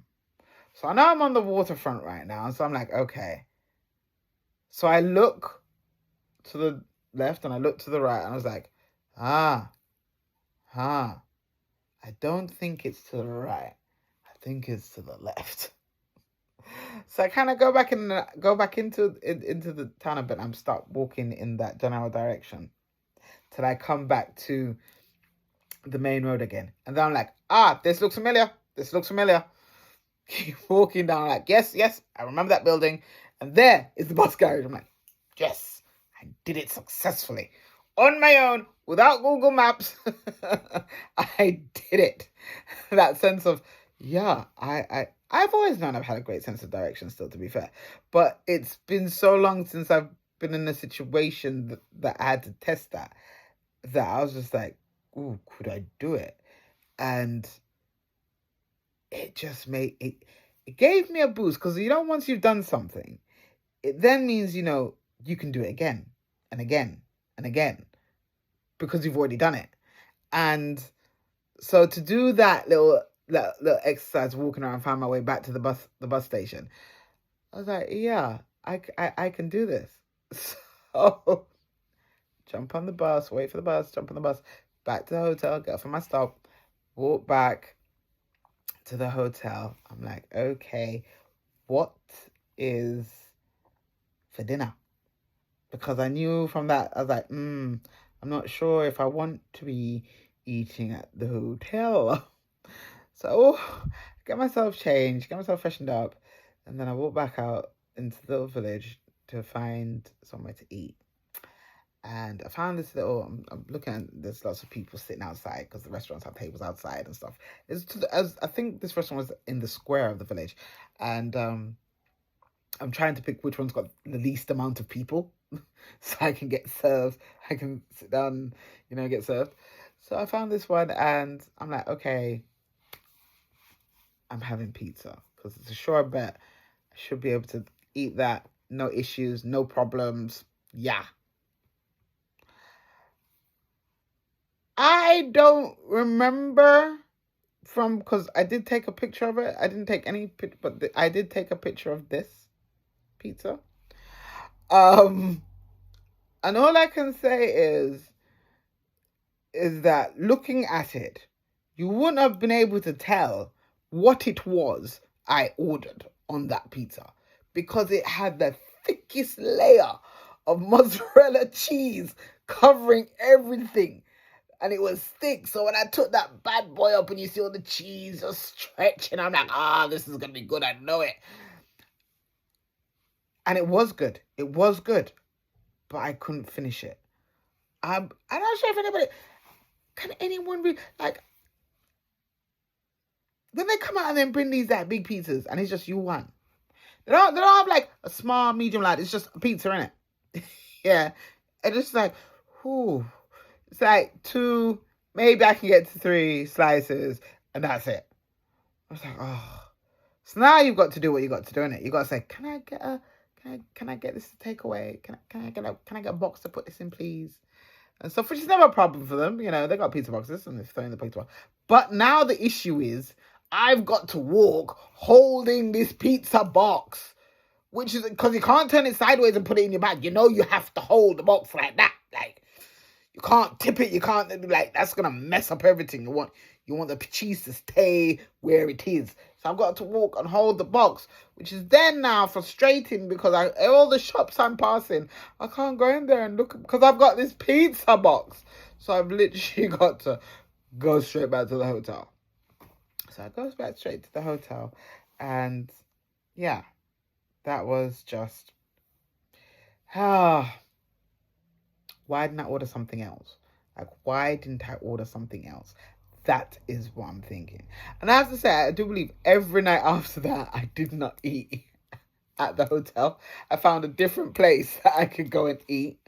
So I know I'm on the waterfront right now, so I'm like, okay. So I look to the left and I look to the right, and I was like, I don't think it's to the right. I think it's to the left. So I kind of go back into the town a bit. I'm start walking in that general direction till I come back to the main road again, and then I'm like, this looks familiar. This looks familiar. Keep walking down, like, yes, I remember that building, and there is the bus garage. I'm like, yes, I did it successfully on my own without Google Maps. I did it. That sense of, yeah, I've always known I've had a great sense of direction still, to be fair, but it's been so long since I've been in a situation that I had to test that I was just like, ooh, could I do it? And it just made it gave me a boost because once you've done something, it then means you can do it again and again and again because you've already done it. And so to do that little exercise, walking around, find my way back to the bus station, I was like, yeah, I can do this. So jump on the bus, wait for the bus, jump on the bus, back to the hotel, get off at my stop, walk back to the hotel. I'm like, okay, what is for dinner? Because I knew from that, I was like, I'm not sure if I want to be eating at the hotel. So get myself changed, get myself freshened up, and then I walk back out into the little village to find somewhere to eat. And I found this little, I'm looking at, there's lots of people sitting outside because the restaurants have tables outside and stuff. I think this restaurant was in the square of the village. And I'm trying to pick which one's got the least amount of people so I can get served. I can sit down, get served. So I found this one and I'm like, okay, I'm having pizza because it's a sure bet. I should be able to eat that. No issues, no problems. Yeah. I don't remember because I did take a picture of it. I didn't take any picture, but I did take a picture of this pizza. And all I can say is that looking at it, you wouldn't have been able to tell what it was I ordered on that pizza because it had the thickest layer of mozzarella cheese covering everything. And it was thick. So when I took that bad boy up and you see all the cheese just stretching, I'm like, this is going to be good. I know it. And it was good. It was good. But I couldn't finish it. I'm not sure if anybody... Can anyone read... Like, when they come out and then bring these that big pizzas and it's just you one. They don't have like a small, medium, like it's just a pizza, innit? Yeah. And it's like, whew. It's like 2, maybe I can get to 3 slices, and that's it. I was like, So now you've got to do what you got to do, innit? You got to say, can I get this to take away? Can I get a box to put this in, please? And stuff, which is never a problem for them. You know, they got pizza boxes and they're throwing the pizza box. But now the issue is, I've got to walk holding this pizza box, which is because you can't turn it sideways and put it in your bag. You know, you have to hold the box like that. Like, you can't tip it. You can't, like, that's going to mess up everything. You want the cheese to stay where it is. So I've got to walk and hold the box, which is then now frustrating because all the shops I'm passing, I can't go in there and look because I've got this pizza box. So I've literally got to go straight back to the hotel. So I go back straight to the hotel, and yeah, that was just, why didn't I order something else? Like, why didn't I order something else? That is what I'm thinking. And I have to say, I do believe every night after that, I did not eat at the hotel. I found a different place that I could go and eat.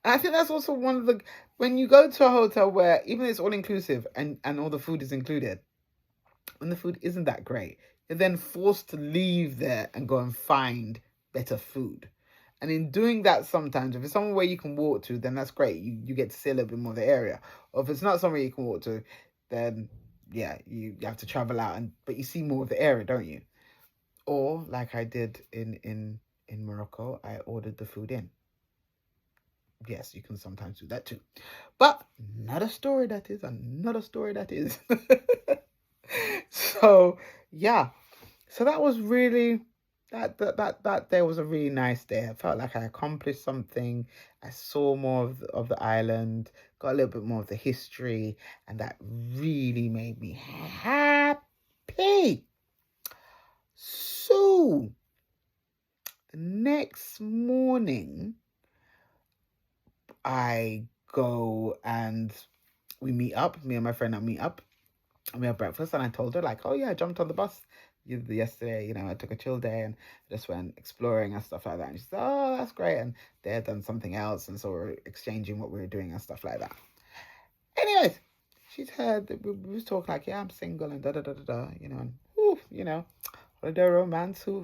And I think that's also one of the, when you go to a hotel where even it's all inclusive and all the food is included, when the food isn't that great, you're then forced to leave there and go and find better food. And in doing that, sometimes, if it's somewhere where you can walk to, then that's great. You get to see a little bit more of the area. Or if it's not somewhere you can walk to, then yeah, you have to travel out, but you see more of the area, don't you? Or like I did in Morocco, I ordered the food in. Yes, you can sometimes do that too. But not a story that is, another story that is. So yeah. So that was really that day was a really nice day. I felt like I accomplished something. I saw more of the island, got a little bit more of the history, and that really made me happy. So the next morning, I go and we meet up. Me and my friend meet up, and we have breakfast. And I told her, like, oh yeah, I jumped on the bus yesterday. You know, I took a chill day and just went exploring and stuff like that. And she said, oh, that's great. And they had done something else, and so we're exchanging what we were doing and stuff like that. Anyways, she's heard we was talking like, yeah, I'm single and da da da da da. You know, and you know, holiday romance. Who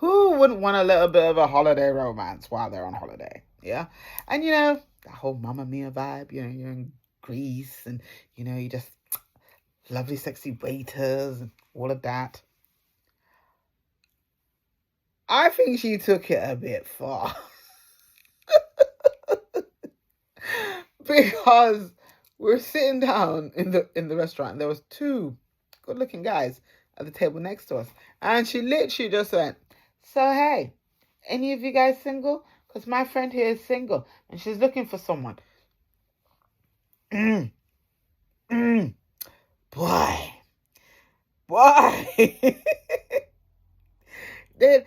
wouldn't want a little bit of a holiday romance while they're on holiday? Yeah, and you know that whole Mamma Mia vibe. You know, you're in Greece, and you know you just lovely, sexy waiters and all of that. I think she took it a bit far. Because we're sitting down in the restaurant and there was two good looking guys at the table next to us. And she literally just went, so hey, any of you guys single? Because my friend here is single and she's looking for someone. Boy. Then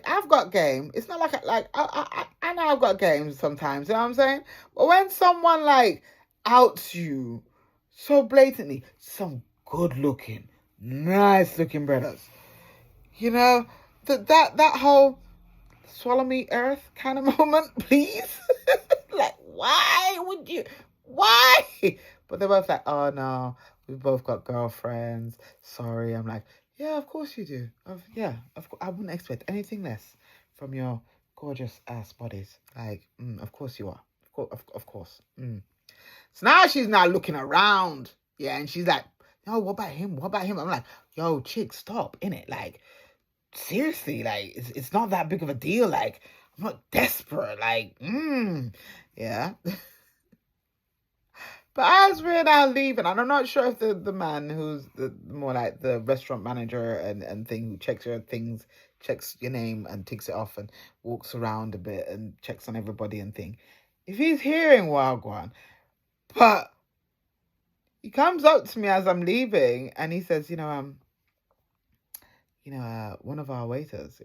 I've got game. It's not I know I've got games sometimes, you know what I'm saying? But when someone like outs you so blatantly, some good looking, nice looking brothers, you know, that whole swallow me earth kind of moment, please. Like, why? But they're both like, oh no, we've both got girlfriends. Sorry. I'm like, yeah, of course you do. Yeah, of course. I wouldn't expect anything less from your gorgeous ass bodies. Like, of course you are. Of course. So now she's now looking around. Yeah, and she's like, no, what about him? What about him? I'm like, yo, chick, stop, innit? Like, seriously, like, it's not that big of a deal. Like, I'm not desperate. Like, yeah. But as we're now leaving, and I'm not sure if the man who's more like the restaurant manager and thing who checks your things, checks your name and ticks it off and walks around a bit and checks on everybody and thing, if he's hearing Wagwan, but he comes up to me as I'm leaving and he says, one of our waiters,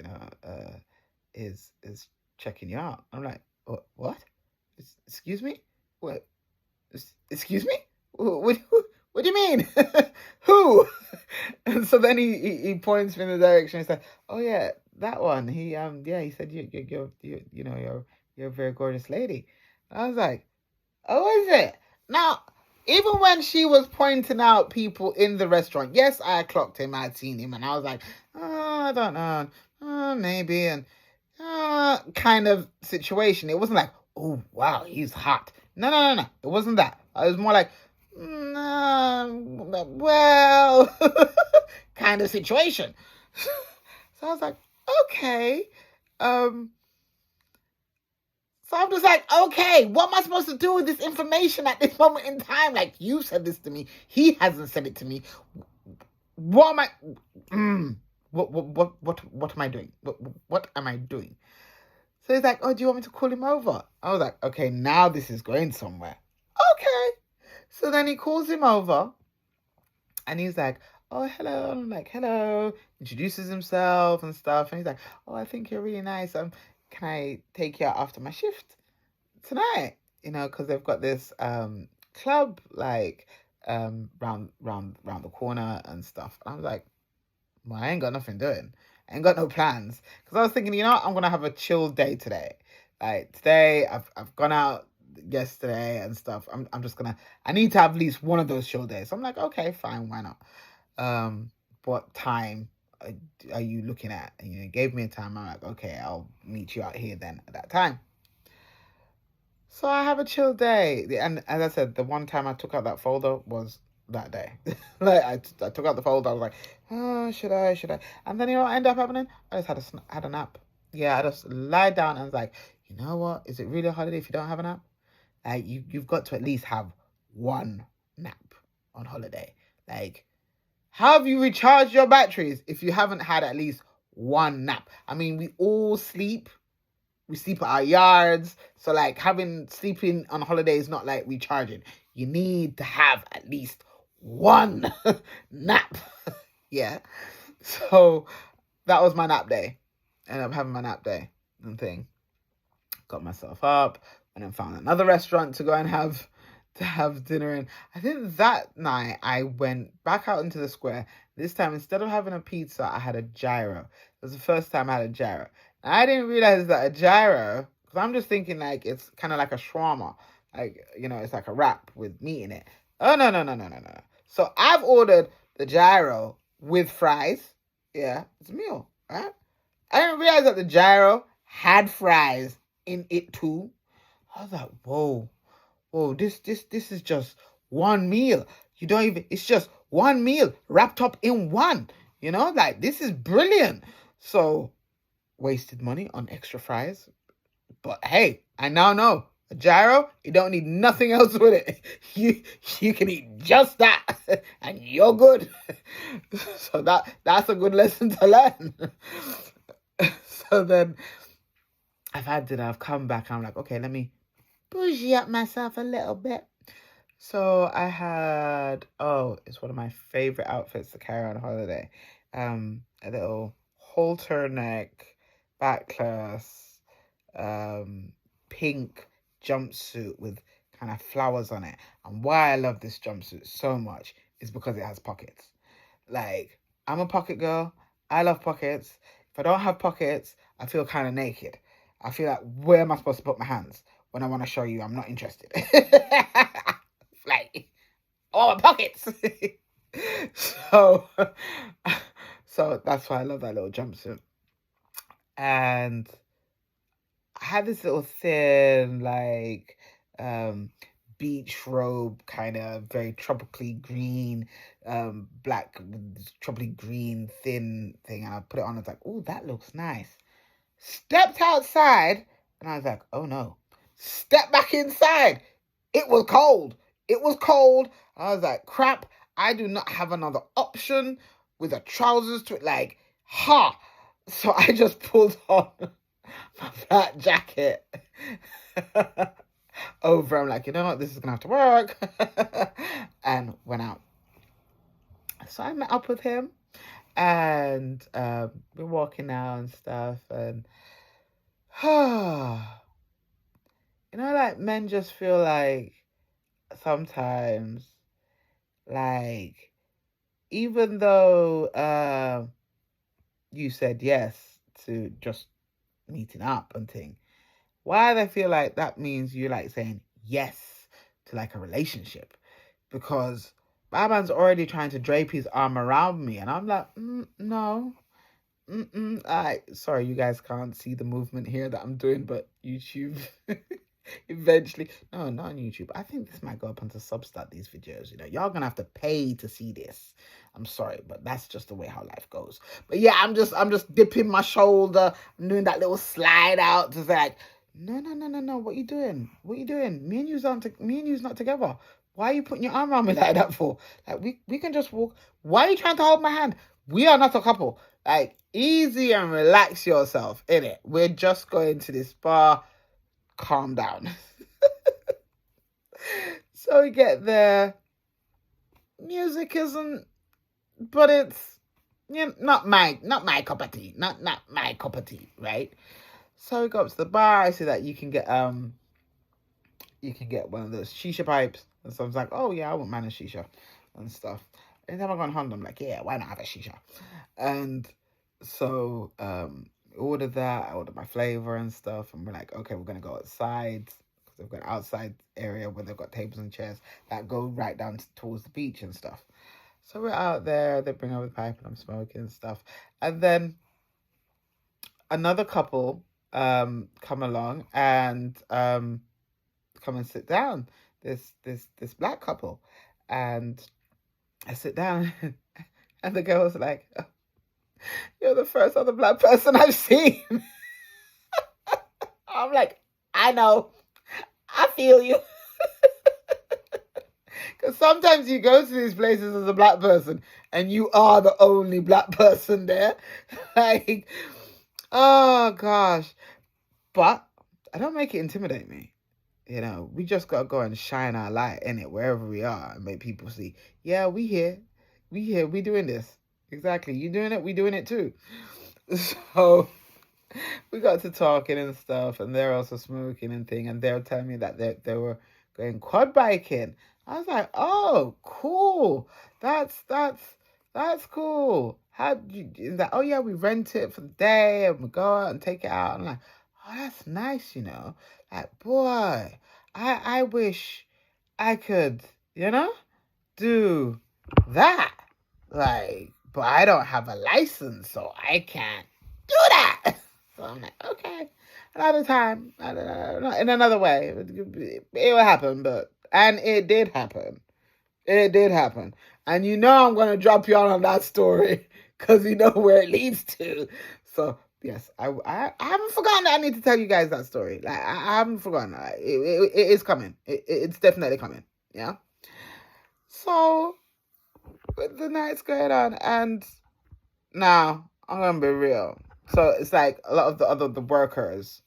is checking you out. I'm like, what? Excuse me? What? Excuse me? What do you mean? Who? And so then he points me in the direction. He's like, oh yeah, that one. He he said you're a very gorgeous lady. And I was like, oh, is it? Now Even when she was pointing out people in the restaurant, yes, I clocked him, I'd seen him, and I was like, oh, I don't know, maybe, and kind of situation. It wasn't like, oh, wow, he's hot. No. It wasn't that. It was more like, well, kind of situation. So I was like, okay. So I'm just like, okay, what am I supposed to do with this information at this moment in time? Like, you said this to me. He hasn't said it to me. What am I? What am I doing? What am I doing? So he's like, oh, do you want me to call him over? I was like, okay, now this is going somewhere. Okay. So then he calls him over and he's like, oh, hello. I'm like, hello. Introduces himself and stuff. And he's like, oh, I think you're really nice. Can I take you out after my shift tonight? Because they've got this club like round the corner and stuff. And I was like, well, I ain't got nothing doing. I ain't got no plans. Because I was thinking, I'm gonna have a chill day today. Like today, I've gone out yesterday and stuff. I'm just gonna. I need to have at least one of those chill days. So I'm like, okay, fine, why not? What time are you looking at? And you gave me a time. I'm like, okay, I'll meet you out here then at that time. So I have a chill day. And as I said, the one time I took out that folder was that day. Like I took out the folder. I was like, oh, should I? And then what ended up happening? I just had a nap. Yeah, I just lied down and was like, you know what? Is it really a holiday if you don't have a nap? Like you've got to at least have one nap on holiday. Like, how have you recharged your batteries if you haven't had at least one nap? I mean, we all sleep. We sleep at our yards. So like sleeping on holiday is not like recharging. You need to have at least one nap. Yeah. So that was my nap day. Ended up having my nap day and thing. Got myself up and then found another restaurant to go and have dinner in. I think that night I went back out into the square. This time, instead of having a pizza, I had a gyro. It was the first time I had a gyro. And I didn't realize that a gyro, because I'm just thinking like it's kind of like a shawarma. Like, it's like a wrap with meat in it. Oh, no. So I've ordered the gyro with fries. Yeah, it's a meal, right? I didn't realize that the gyro had fries in it too. I was like, whoa, this is just one meal. It's just one meal wrapped up in one. Like this is brilliant. So wasted money on extra fries. But hey, I now know a gyro, you don't need nothing else with it. You can eat just that and you're good. So that's a good lesson to learn. So then I've had dinner, I've come back, and I'm like, okay, let me bougie up myself a little bit. So I had, it's one of my favorite outfits to carry on holiday. A little halter neck, backless, pink jumpsuit with kind of flowers on it. And why I love this jumpsuit so much is because it has pockets. Like, I'm a pocket girl. I love pockets. If I don't have pockets, I feel kind of naked. I feel like, where am I supposed to put my hands when I want to show you I'm not interested? Like, my pockets. So that's why I love that little jumpsuit. And I had this little thin, like, beach robe, kind of very tropically green, black, tropically green, thin thing. And I put it on. I was like, oh, that looks nice. Stepped outside, and I was like, oh no. Step back inside. It was cold. I was like, crap, I do not have another option with the trousers to it. Like, So I just pulled on my flat jacket over. I'm like, you know what, this is going to have to work. And went out. So I met up with him. And we're walking out and stuff. And, like men just feel like sometimes, like, even though you said yes to just meeting up and thing, why they feel like that means you like saying yes to like a relationship. because my man's already trying to drape his arm around me, and I'm like, no. Sorry, you guys can't see the movement here that I'm doing, but YouTube eventually. No, not on YouTube. I think this might go up onto Substack, these videos. Y'all gonna have to pay to see this. I'm sorry, but that's just the way how life goes. But yeah, I'm just dipping my shoulder. I'm doing that little slide out to like, no. What you doing? What you doing? Me and you's not together. Why are you putting your arm around me like that for? Like, we can just walk. Why are you trying to hold my hand? We are not a couple. Like, easy and relax yourself, innit? We're just going to this bar. Calm down. So we get there. Music isn't, but it's not my cup of tea. Not my cup of tea, right? So we go up to the bar. I see that you can get one of those shisha pipes. And so I was like, oh yeah, I wouldn't mind a shisha and stuff. Anytime I go on Honda, I'm like, yeah, why not have a shisha? And so ordered that. I ordered my flavor and stuff, and we're like, okay, we're gonna go outside because they've got an outside area where they've got tables and chairs that go right down towards the beach and stuff. So we're out there. They bring over the pipe, and I'm smoking and stuff. And then another couple come along and come and sit down. This black couple, and I sit down, and the girl was like, oh, "You're the first other black person I've seen." I'm like, I know, I feel you. Because sometimes you go to these places as a black person, and you are the only black person there. Like, oh gosh, but I don't make it intimidate me. We just gotta go and shine our light in it wherever we are and make people see, yeah, we here, we doing this. Exactly. You doing it, we doing it too. So we got to talking and stuff, and they're also smoking and thing, and they're telling me that they were going quad biking. I was like, oh, cool. That's cool. How you is that? Oh yeah, we rent it for the day and we go out and take it out. I'm like, oh, that's nice, Like, boy, I wish I could, do that. Like, but I don't have a license, so I can't do that. So I'm like, okay, another time, I don't know, in another way, it will happen. And it did happen. It did happen. And I'm going to drop you on that story because you know where it leads to. So, yes, I haven't forgotten that I need to tell you guys that story. Like, I haven't forgotten that. It is coming. It's definitely coming. Yeah? So, with the nights going on, and now, I'm going to be real. So, it's like a lot of the workers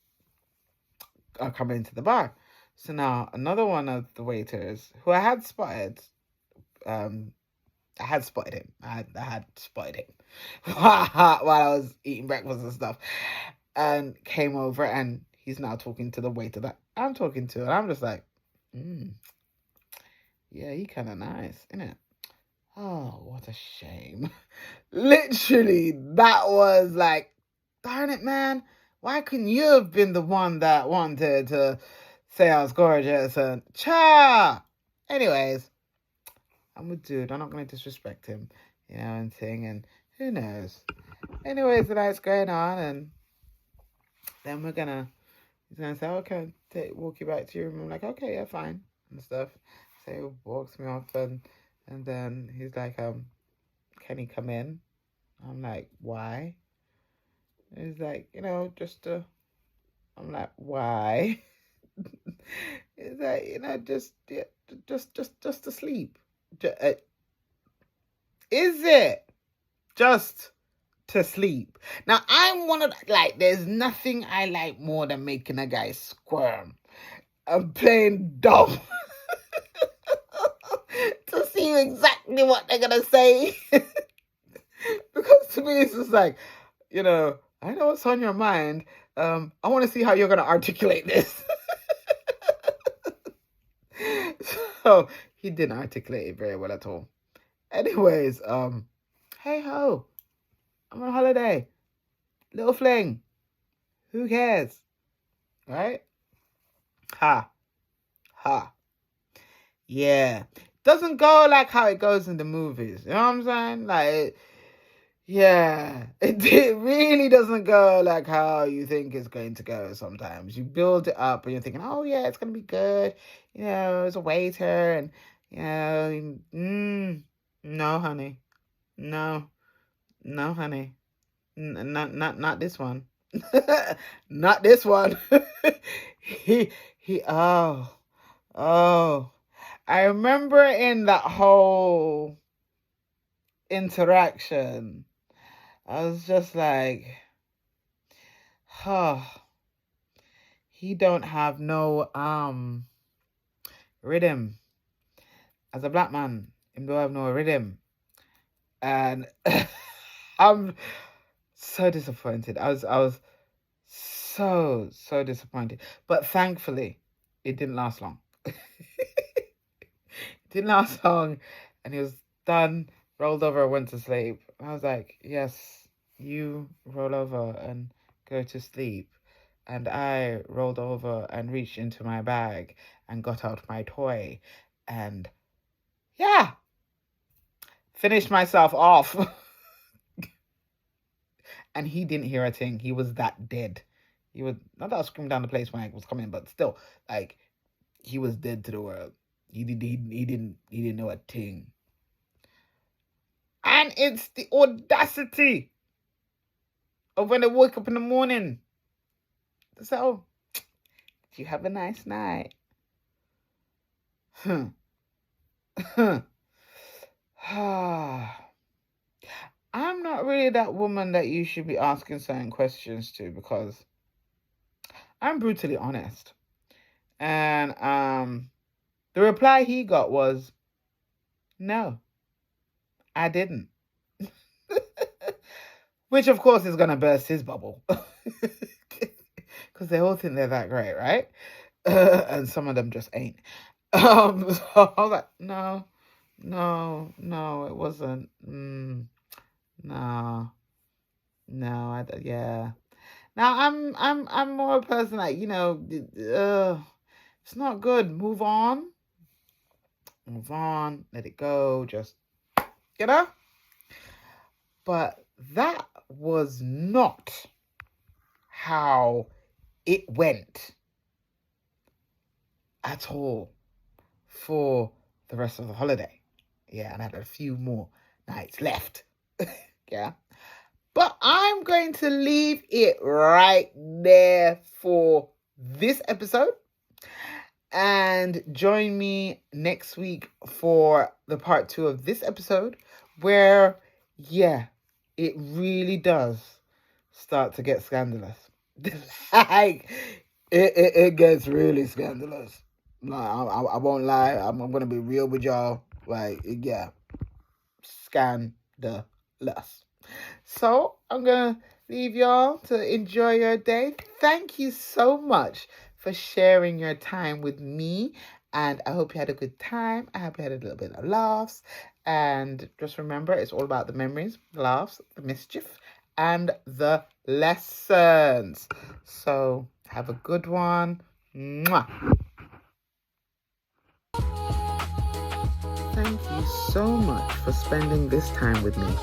are coming into the bar. So now, another one of the waiters, who I had spotted, I had spotted him. I had spotted him while I was eating breakfast and stuff, and came over, and he's now talking to the waiter that I'm talking to, and I'm just like, yeah, he kind of nice, isn't it? Oh, what a shame. Literally, that was like, darn it, man. Why couldn't you have been the one that wanted to say I was gorgeous and cha? Anyways, I'm a dude. I'm not going to disrespect him, and thing. And who knows? Anyways, the night's going on, and then he's gonna say, okay, walk you back to your room. I'm like, okay, yeah, fine, and stuff. So he walks me off, and then he's like, can he come in? I'm like, why? And he's like, just to. I'm like, why? He's like, just to sleep. Is it just to sleep? Now, I'm one of, there's nothing I like more than making a guy squirm and playing dumb to see exactly what they're going to say. Because to me, it's just like, I know what's on your mind. I want to see how you're going to articulate this. So he didn't articulate it very well at all. Anyways, hey ho, I'm on holiday. Little fling. Who cares? Right? Ha. Yeah. doesn't go like how it goes in the movies. You know what I'm saying? Like, yeah, it really doesn't go like how you think it's going to go sometimes. You build it up and you're thinking, oh, yeah, it's going to be good. You know, it's a waiter and, you know, no, honey. No, honey. Not this one. Not this one. Oh. I remember in that whole interaction, I was just like, he don't have no rhythm. As a black man, him don't have no rhythm. And I'm so disappointed. I was so disappointed. But thankfully, it didn't last long. It didn't last long, and he was done, rolled over, went to sleep. I was like, yes, you roll over and go to sleep. And I rolled over and reached into my bag and got out my toy and, yeah, finished myself off. And he didn't hear a thing. He was that dead. He was, not that I was screaming down the place when I was coming, but still, like, he was dead to the world. He didn't know a thing. And it's the audacity of when they wake up in the morning. So, did you have a nice night? I'm not really that woman that you should be asking certain questions to, because I'm brutally honest. And the reply he got was, no, I didn't. Which, of course, is going to burst his bubble. Because they all think they're that great, right? And some of them just ain't. So I was like, no, it wasn't. No, yeah. Now I'm more a person like, you know, it's not good. Move on, let it go. Just, you know. But that was not how it went at all for the rest of the holiday. Yeah, and I had a few more nights left. Yeah. But I'm going to leave it right there for this episode. And join me next week for the part 2 of this episode, where, yeah, it really does start to get scandalous. Like, it gets really scandalous. No, I won't lie. I'm going to be real with y'all. Like, yeah, scandalous. So I'm going to leave y'all to enjoy your day. Thank you so much for sharing your time with me. And I hope you had a good time. I hope you had a little bit of laughs. And just remember, it's all about the memories, the laughs, the mischief, and the lessons. So have a good one. Mwah. Thank you so much for spending this time with me.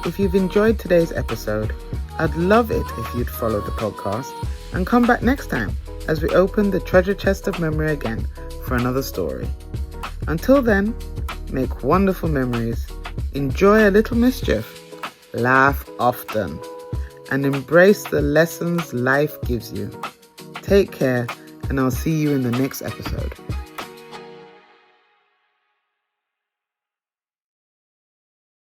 If you've enjoyed today's episode, I'd love it if you'd follow the podcast and come back next time as we open the treasure chest of memory again for another story. Until then, make wonderful memories, enjoy a little mischief, laugh often, and embrace the lessons life gives you. Take care, and I'll see you in the next episode.